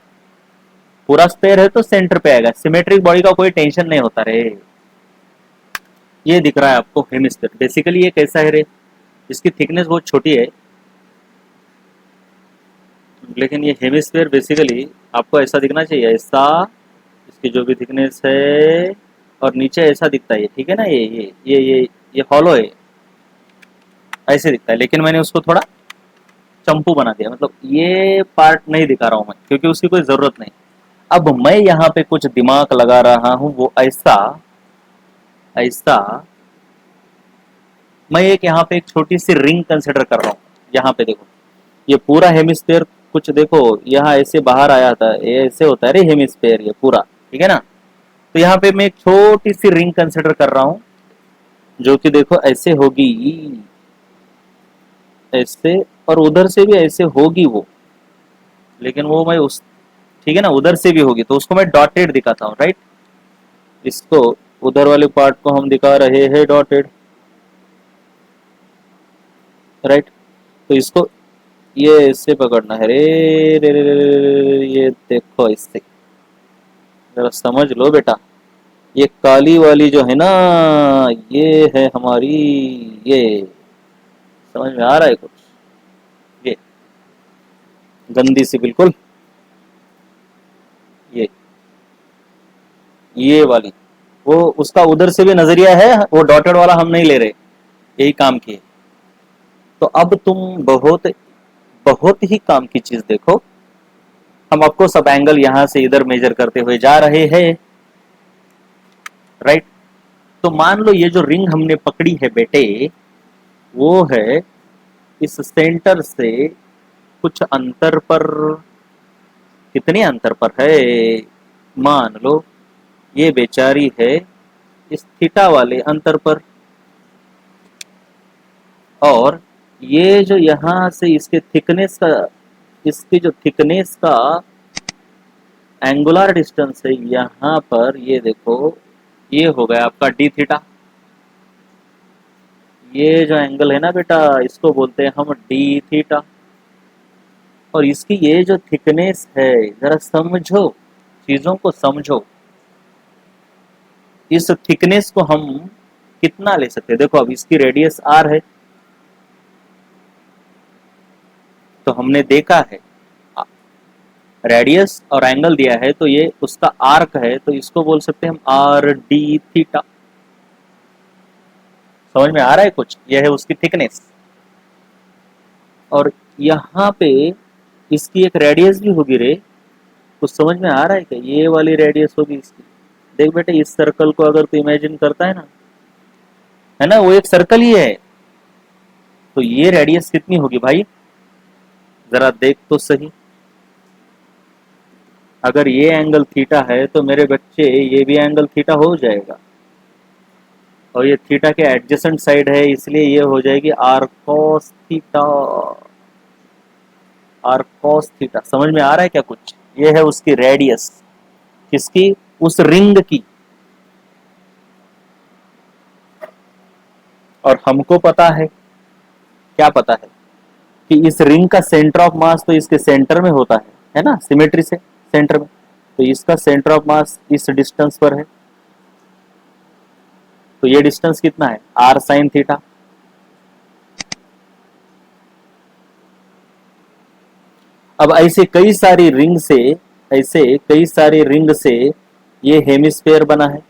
पूरा स्पेयर है तो सेंटर पे आएगा, सिमेट्रिक बॉडी का कोई टेंशन नहीं होता रे। ये दिख रहा है आपको हेमिस्फेयर, बेसिकली ये कैसा है रे, इसकी थिकनेस बहुत छोटी है, लेकिन ये हेमिस्फेयर बेसिकली आपको ऐसा दिखना चाहिए, ऐसा इसकी जो भी थिकनेस है, और नीचे ऐसा दिखता है, ठीक है ना। ये हॉलो है, ऐसे दिखता है, लेकिन मैंने उसको थोड़ा चंपू बना दिया, मतलब ये पार्ट नहीं दिखा रहा हूं मैं क्योंकि उसकी कोई जरूरत नहीं। अब मैं यहाँ पे कुछ दिमाग लगा रहा हूं, वो ऐसा ऐसा मैं एक यहाँ पे एक छोटी सी रिंग कंसिडर कर रहा हूँ। यहाँ पे देखो, ये पूरा हेमिस्फेयर कुछ देखो यहाँ ऐसे बाहर आया था, ये ऐसे होता है रे हेमिस्फेयर, ये पूरा ठीक है ना। तो यहाँ पे मैं एक छोटी सी रिंग कंसिडर कर रहा हूँ, जो कि देखो ऐसे होगी, ऐसे, और उधर से भी ऐसे होगी वो, लेकिन वो मैं उस, ठीक है ना, उधर से भी होगी तो उसको मैं डॉटेड दिखाता हूँ, राइट। इसको उधर वाले पार्ट को हम दिखा रहे हैं डॉटेड, राइट। तो इसको ये इससे पकड़ना है रे, रे, ये देखो इससे, जरा समझ लो बेटा। ये काली वाली जो है ना, ये है हमारी, ये समझ में आ रहा है कुछ? ये गंदी सी बिल्कुल, ये वाली, वो उसका उधर से भी नजरिया है, वो डॉटेड वाला हम नहीं ले रहे, यही काम की है। तो अब तुम बहुत बहुत ही काम की चीज देखो, हम आपको सब एंगल यहां से इधर मेजर करते हुए जा रहे हैं, राइट। तो मान लो ये जो रिंग हमने पकड़ी है बेटे, वो है इस सेंटर से कुछ अंतर पर, कितने अंतर पर है, मान लो ये बेचारी है इस थीटा वाले अंतर पर, और ये जो यहां से इसके थिकनेस का, इसकी जो थिकनेस का एंगुलर डिस्टेंस है यहां पर, ये देखो, ये हो गया आपका डी थीटा। ये जो एंगल है ना बेटा, इसको बोलते हैं हम डी थीटा। और इसकी ये जो थिकनेस है, जरा समझो, चीजों को समझो, इस थिकनेस को हम कितना ले सकते हैं? देखो अब इसकी रेडियस आर है, तो हमने देखा है रेडियस और एंगल दिया है, तो ये उसका आर्क है, तो इसको बोल सकते हैं हम आर डी थीटा। समझ में आ रहा है कुछ? यह है उसकी थिकनेस। और यहाँ पे इसकी एक रेडियस भी होगी रे, कुछ समझ में आ रहा है क्या? ये वाली रेडियस होगी इसकी। देख बेटे, इस सर्कल को अगर तू इमेजिन करता है ना, वो एक सर्कल ही है, तो ये रेडियस कितनी होगी भाई? जरा देख तो सही। अगर ये एंगल थीटा है तो मेरे बच्चे ये भी एंगल थीटा हो जाएगा, और ये थीटा के एडजेसेंट साइड है, इसलिए ये हो जाएगी R cos theta. R cos theta समझ में आ रहा है क्या कुछ? ये है उसकी रेडियस, किसकी? उस रिंग की। और हमको पता है, क्या पता है? कि इस रिंग का सेंटर ऑफ मास तो इसके सेंटर में होता है ना, सिमेट्री से सेंटर में। तो इसका सेंटर ऑफ मास इस डिस्टेंस पर है, तो ये डिस्टेंस कितना है? R sine theta. अब ऐसे कई सारी रिंग से, ऐसे कई सारी रिंग से ये हेमिस्फेयर बना है,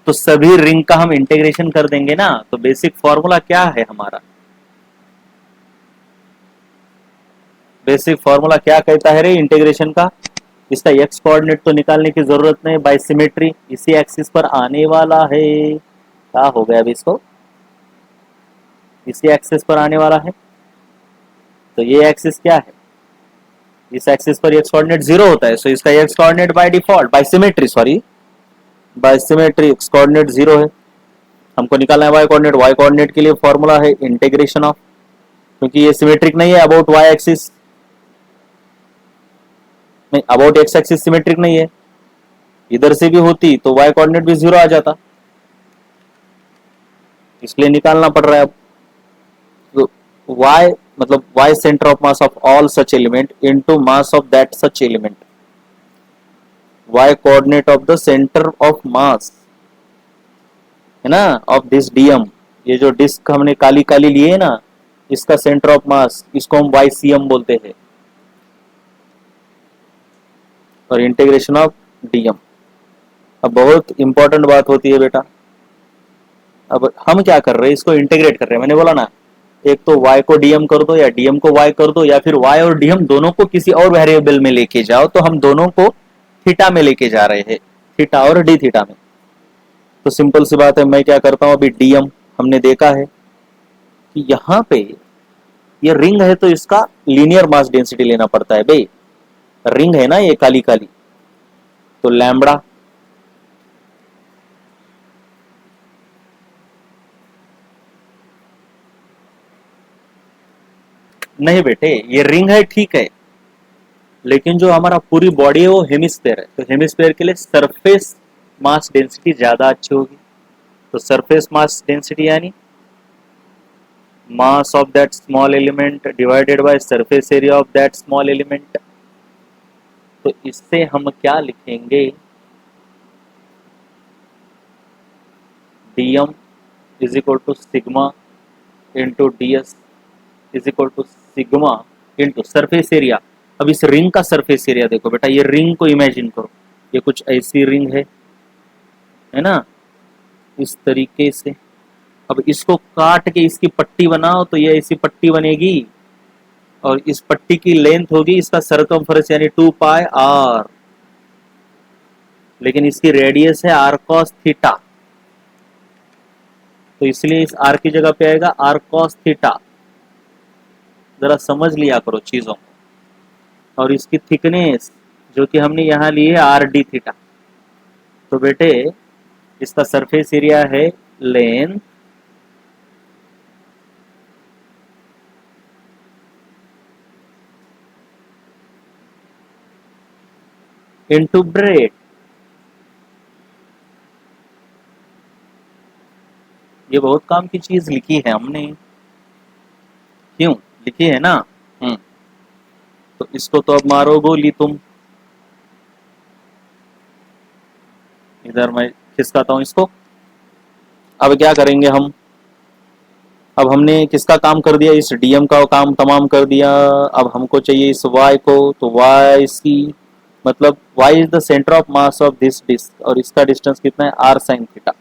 तो सभी रिंग का हम इंटीग्रेशन कर देंगे ना, तो बेसिक फॉर्मूला क्या है हमारा? बेसिक फॉर्मूला क्या कहता है रे इंटीग्रेशन का? इसका एक्स कोऑर्डिनेट तो निकालने की जरूरत नहीं, बाय सिमेट्री इसी एक्सिस पर आने वाला है। क्या हो गया अभी इसको? इसी एक्सिस पर आने वाला है, तो ये एक्सिस क्या है? इस एक्सिस पर एक्स कोऑर्डिनेट 0 होता है, सो इसका X coordinate by default, by symmetry, sorry, by symmetry X coordinate 0 है। हमको निकालना है वाई कोऑर्डिनेट। वाई कोऑर्डिनेट के लिए फॉर्मूला है इंटीग्रेशन ऑफ, क्योंकि ये सिमेट्रिक नहीं है अबाउट वाई एक्सिस, नहीं अबाउट एक्स एक्सिस सिमेट्रिक नहीं है, इधर से भी होती तो वाई कोऑर्डिनेट भी 0 आ जाता, इसलिए निकालना पड़ रहा है अब। तो y मतलब y centre of mass of all such element into mass of that such element, y coordinate of the centre of mass है ना, ऑफ दिस डीएम। ये जो डिस्क हमने काली काली लिए है ना, इसका सेंटर ऑफ मास, इसको हम YCM बोलते हैं, और इंटीग्रेशन ऑफ डीएम। अब बहुत इंपॉर्टेंट बात होती है बेटा, अब हम क्या कर रहे हैं, इसको इंटीग्रेट कर रहे हैं। मैंने बोला ना, एक तो y को dm कर दो, या dm को y कर दो, या फिर y और dm दोनों को किसी और वेरिएबल में लेके जाओ, तो हम दोनों को थीटा में लेके जा रहे हैं, थीटा और डी थीटा में। तो सिंपल सी बात है, मैं क्या करता हूं, अभी dm हमने देखा है कि यहाँ पे ये रिंग है, तो इसका लीनियर मास डेंसिटी लेना पड़ता है भाई, रिंग है ना ये काली काली, तो लैम्बडा। नहीं बेटे, ये रिंग है ठीक है, लेकिन जो हमारा पूरी बॉडी है वो हेमिस्फेयर है, तो हेमिस्फेयर के लिए सरफेस मास डेंसिटी ज्यादा अच्छी होगी। तो सरफेस मास डेंसिटी यानी mass of that small element divided by surface area of that small element. तो इससे हम क्या लिखेंगे, dm is equal to sigma into ds is equal to sigma into surface area. अब इस रिंग का surface area देखो बेटा, ये रिंग को इमेजिन करो, ये कुछ ऐसी रिंग है ना, इस तरीके से। अब इसको काट के इसकी पट्टी बनाओ तो ये ऐसी पट्टी बनेगी, और इस पट्टी की लेंथ होगी इसका सरकमफेरेंस यानी 2πr, लेकिन इसकी रेडियस है r cos थीटा, तो इसलिए इस r की जगह पे आएगा r cos थीटा। जरा समझ लिया करो चीजों को। और इसकी थिकनेस जो कि हमने यहां ली है आर डी थीटा, तो बेटे इसका सरफेस एरिया है लेंथ इंटू ब्रेड। ये बहुत काम की चीज लिखी है हमने, क्यों लिखी है ना। हम्म, तो इसको तो अब मारो गोली तुम, इधर मैं खिसकाता हूं इसको। अब क्या करेंगे हम, अब हमने किसका काम कर दिया, इस डीएम का काम तमाम कर दिया। अब हमको चाहिए इस y को, तो y सी मतलब y is the centre of mass of this disc, और इसका डिस्टेंस कितना है r sin थीटा,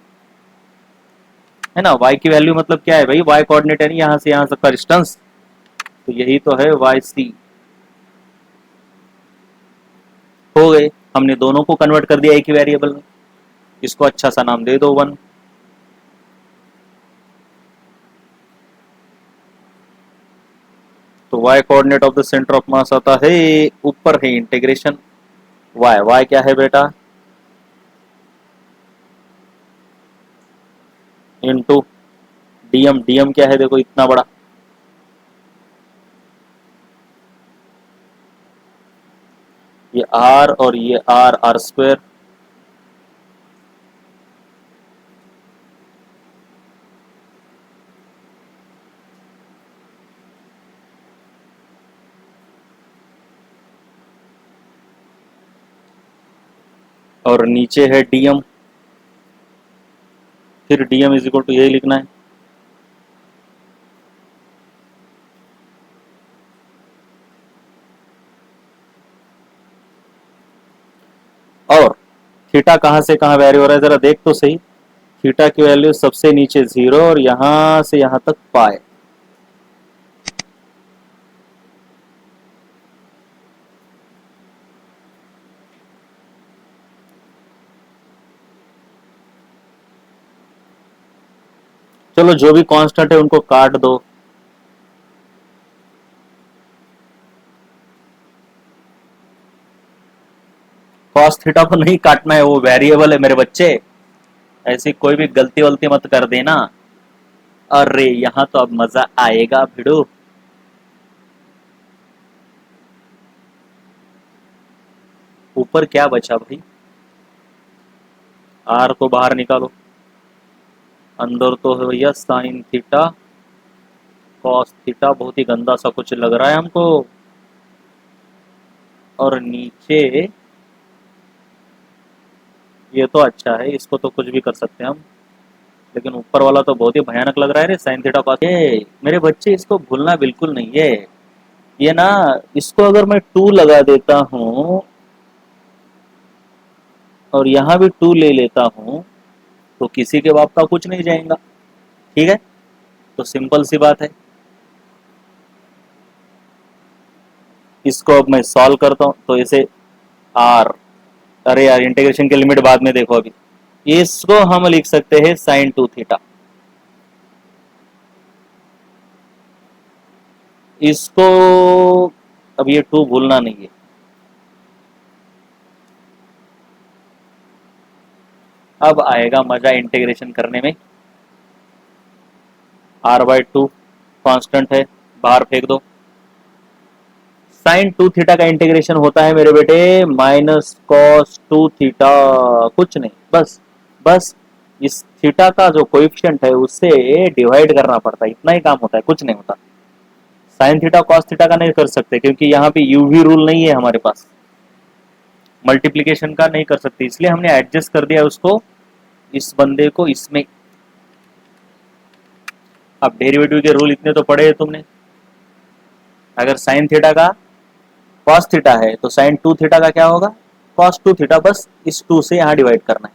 है ना। y की वैल्यू मतलब क्या है भाई, y कोऑर्डिनेट है यहाँ से यहाँ तक का डिस्टेंस, तो यही तो है वाई सी। हो गए, हमने दोनों को कन्वर्ट कर दिया एक ही वेरिएबल में। इसको अच्छा सा नाम दे दो 1। तो y coordinate of the centre of मास आता है, ऊपर है इंटीग्रेशन y क्या है बेटा, इनटू डीएम क्या है देखो इतना बड़ा, ये r और ये r स्क्वायर, और नीचे है डीएम, फिर डीएम इज इक्वल टू यही लिखना है। और थीटा कहां से कहां वेरी हो रहा है जरा देख तो सही, थीटा की वैल्यू सबसे नीचे 0 और यहां से यहां तक पाए। चलो जो भी कांस्टेंट है उनको काट दो, कॉस थीटा को नहीं काटना है, वो वेरिएबल है मेरे बच्चे, ऐसी कोई भी गलती वलती मत कर देना। अरे यहाँ तो अब मजा आएगा भिड़ो। ऊपर क्या बचा भाई, आर को बाहर निकालो, अंदर तो है भैया साइन थीटा कॉस थीटा, बहुत ही गंदा सा कुछ लग रहा है हमको। और नीचे ये तो अच्छा है, इसको तो कुछ भी कर सकते हैं हम, लेकिन ऊपर वाला तो बहुत ही भयानक लग रहा है रे, साइन थीटा कॉस। ये मेरे बच्चे इसको भूलना बिल्कुल नहीं है, ये ना, इसको अगर मैं 2 लगा देता हूं और यहां भी 2 ले लेता हूं तो किसी के बाप का कुछ नहीं जाएगा, ठीक है। तो सिंपल सी बात है, इसको अब मैं सॉल्व करता हूं तो इसे आर, अरे यार इंटीग्रेशन की लिमिट बाद में देखो, अभी इसको हम लिख सकते हैं साइन 2 थीटा, इसको अब ये 2 भूलना नहीं है। अब आएगा मजा इंटीग्रेशन करने में, r/2 कांस्टेंट है, बाहर फेंक दो। साइन 2 थीटा का इंटीग्रेशन होता है मेरे बेटे माइनस कॉस 2 थीटा, कुछ नहीं, बस बस इस थीटा का जो कोएफिशिएंट है उससे डिवाइड करना पड़ता है, इतना ही काम होता है, कुछ नहीं होता। साइन थीटा कॉस थीटा का नहीं कर सकते क्योंकि यहाँ पे यूवी रूल नहीं है हमारे पास, मल्टीप्लीकेशन का नहीं कर सकते, इसलिए हमने एडजस्ट कर दिया उसको, इस बंदे को इसमें। अब डेरिवेटिव के रूल इतने तो पढ़े हैं तुमने। अगर साइन थीटा का कॉस थीटा है तो साइन टू थीटा का क्या होगा, कॉस टू थीटा, बस इस टू से यहाँ डिवाइड करना है।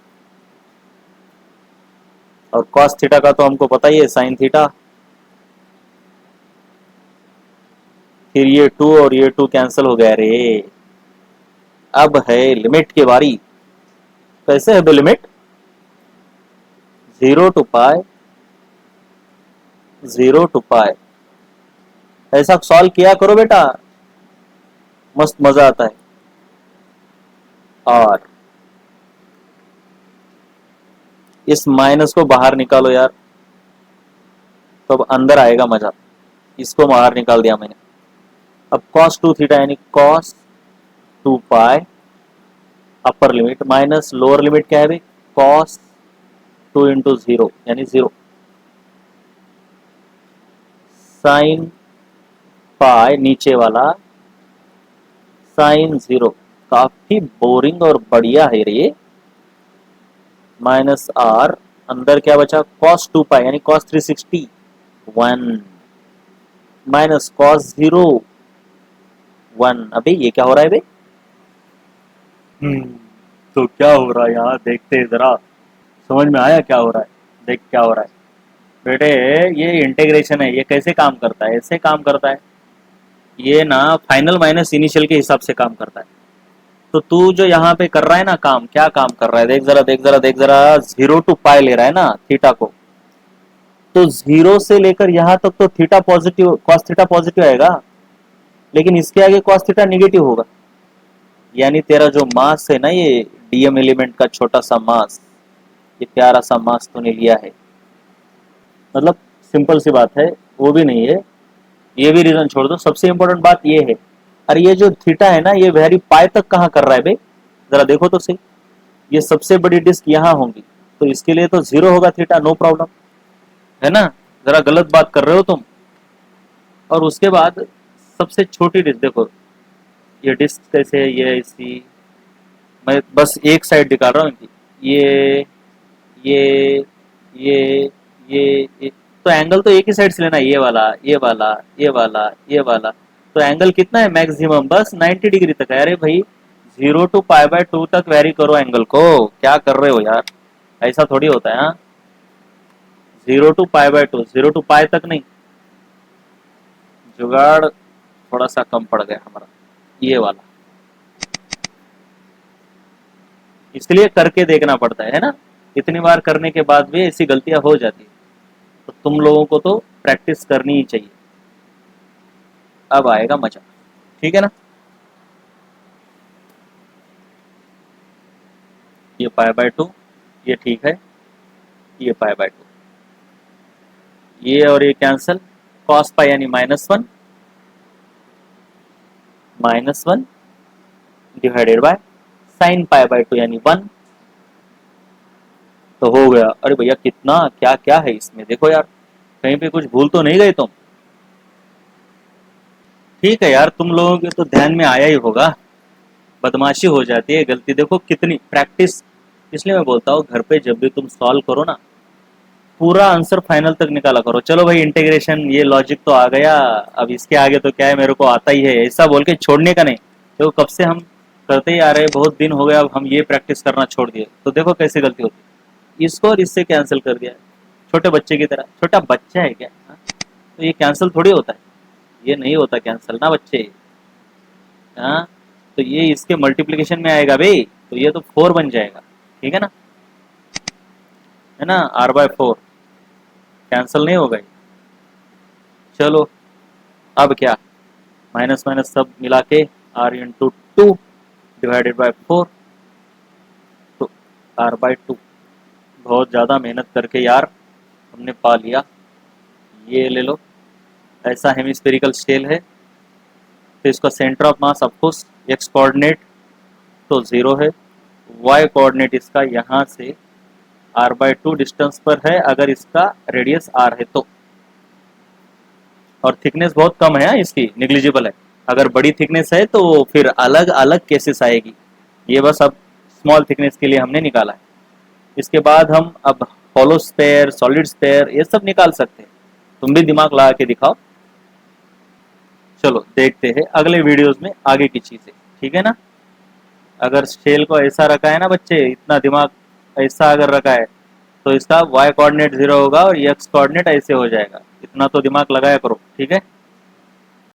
और कॉस थीटा का तो हमको पता ही है साइन थीटा, फिर ये टू और ये टू कैंसिल हो गया रे। अब है लिमिट की बारी। कैसे है लिमिट, 0 to π, 0 to π। ऐसा सॉल्व किया करो बेटा, मस्त मजा आता है। और इस माइनस को बाहर निकालो यार, तो अब अंदर आएगा मजा। इसको बाहर निकाल दिया मैंने। अब cos 2 थीटा यानी cos 2 π upper limit minus lower limit क्या है भाई, cos 2 इंटू 0 यानी 0, साइन पाई नीचे वाला साइन 0। काफी बोरिंग और बढ़िया है रे। माइनस आर, अंदर क्या बचा, cos 2 π यानी cos 360 1 माइनस cos 0 1। अबे ये क्या हो रहा है भाई, तो क्या हो रहा है यहाँ, देखते हैं जरा, समझ में आया क्या हो रहा है, देख क्या हो रहा है बेटे। ये इंटीग्रेशन है, ये कैसे काम करता है, ऐसे काम करता है ये ना, फाइनल माइनस इनिशियल के हिसाब से काम करता है। तो तू जो यहाँ पे कर रहा है ना काम, क्या काम कर रहा है, देख जरा देख जरा देख जरा, 0 to π ले रहा है ना थीटा को, तो 0 से लेकर यहाँ तक तो theta positive, cos theta positive आएगा, लेकिन इसके आगे कॉस थीटा निगेटिव होगा। यानी तेरा जो मास है ना, ये डीएम एलिमेंट का छोटा सा मास, ये प्यारा सा मास तूने लिया है, मतलब सिंपल सी बात है, वो भी नहीं है, ये भी रीजन छोड़ दो, सबसे इंपॉर्टेंट बात ये है। अरे ये जो थीटा है ना, ये वेरी पाई तक कहाँ कर रहा है भाई, जरा देखो तो सही। ये सबसे बड़ी डिस्क यहाँ होंगी, तो इसके लिए तो 0 होगा थीटा, नो प्रॉब्लम है ना। जरा गलत बात कर रहे हो तुम। और उसके बाद सबसे छोटी डिस्क देखो, ये डिस्क कैसे है, ये ऐसी, मैं बस एक साइड दिखा रहा हूँ, ये ये ये ये तो एंगल तो एक ही साइड से लेना, ये वाला ये वाला ये वाला ये वाला। तो एंगल कितना है मैक्सिमम, बस 90 डिग्री तक है। अरे भाई 0 to π/2 तक वेरी करो एंगल को, क्या कर रहे हो यार, ऐसा थोड़ी होता है। हाँ 0 to π/2, 0 to π तक नहीं, जुगाड़ थोड़ा सा कम पड़ गया हमारा, ये वाला, इसलिए करके देखना पड़ता है ना। इतनी बार करने के बाद भी ऐसी गलतियां हो जाती है, तो तुम लोगों को तो प्रैक्टिस करनी ही चाहिए, अब आएगा मजा, ठीक है ना। ये π/2, ये ठीक है, ये π/2, ये और ये कैंसल, cos π यानी -1, -1 डिवाइडेड बाय sin π/2 यानी 1, तो हो गया। अरे भैया कितना क्या क्या है इसमें, देखो यार कहीं पे कुछ भूल तो नहीं गए तुम। ठीक है यार, तुम लोगों के तो ध्यान में आया ही होगा, बदमाशी हो जाती है, गलती देखो कितनी प्रैक्टिस। इसलिए मैं बोलता हूँ घर पे जब भी तुम सॉल्व करो ना, पूरा आंसर फाइनल तक निकाला करो। चलो भाई इंटीग्रेशन ये लॉजिक तो आ गया, अब इसके आगे तो क्या है, मेरे को आता ही है, ऐसा बोल के छोड़ने का नहीं। तो कब से हम करते ही आ रहे हैं, बहुत दिन हो गया, अब हम ये प्रैक्टिस करना छोड़ दिए, तो देखो कैसे गलती होती है। इसको और इससे कैंसिल कर दिया, छोटे बच्चे की तरह। छोटा बच्चा है क्या, हाँ? तो ये कैंसिल थोड़ी होता है, ये नहीं होता कैंसिल ना बच्चे। हाँ तो ये इसके मल्टीप्लिकेशन में आएगा भाई, तो ये तो 4 बन जाएगा, ठीक है ना, r/4 कैंसिल नहीं होगा ये। चलो अब क्या, माइनस माइनस सब मिला के r/2 डिवाइडेड बाय 4, तो r/2। बहुत ज़्यादा मेहनत करके यार हमने पा लिया। ये ले लो, ऐसा हेमिस्फेरिकल स्केल है, तो इसका centre of mass of course x coordinate तो 0 है, वाई कोऑर्डिनेट इसका यहाँ से r/2 डिस्टेंस पर है अगर इसका रेडियस r है तो, और थिकनेस बहुत कम है इसकी, निग्लिजिबल है। अगर बड़ी थिकनेस है तो फिर अलग अलग केसेस आएगी। ये बस अब स्मॉल थिकनेस के लिए हमने निकाला है। इसके बाद हम अब हॉलो स्फेयर, सॉलिड स्फेयर ये सब निकाल सकते हैं। तुम भी दिमाग लगा के दिखाओ। चलो देखते हैं अगले वीडियोस में आगे की चीजें, ठीक है ना। अगर शेल को ऐसा रखा है ना बच्चे, इतना दिमाग ऐसा अगर रखा है तो इसका y कोऑर्डिनेट 0 होगा और x कोऑर्डिनेट ऐसे हो जाएगा। इतना तो दिमाग लगाया करो, ठीक है।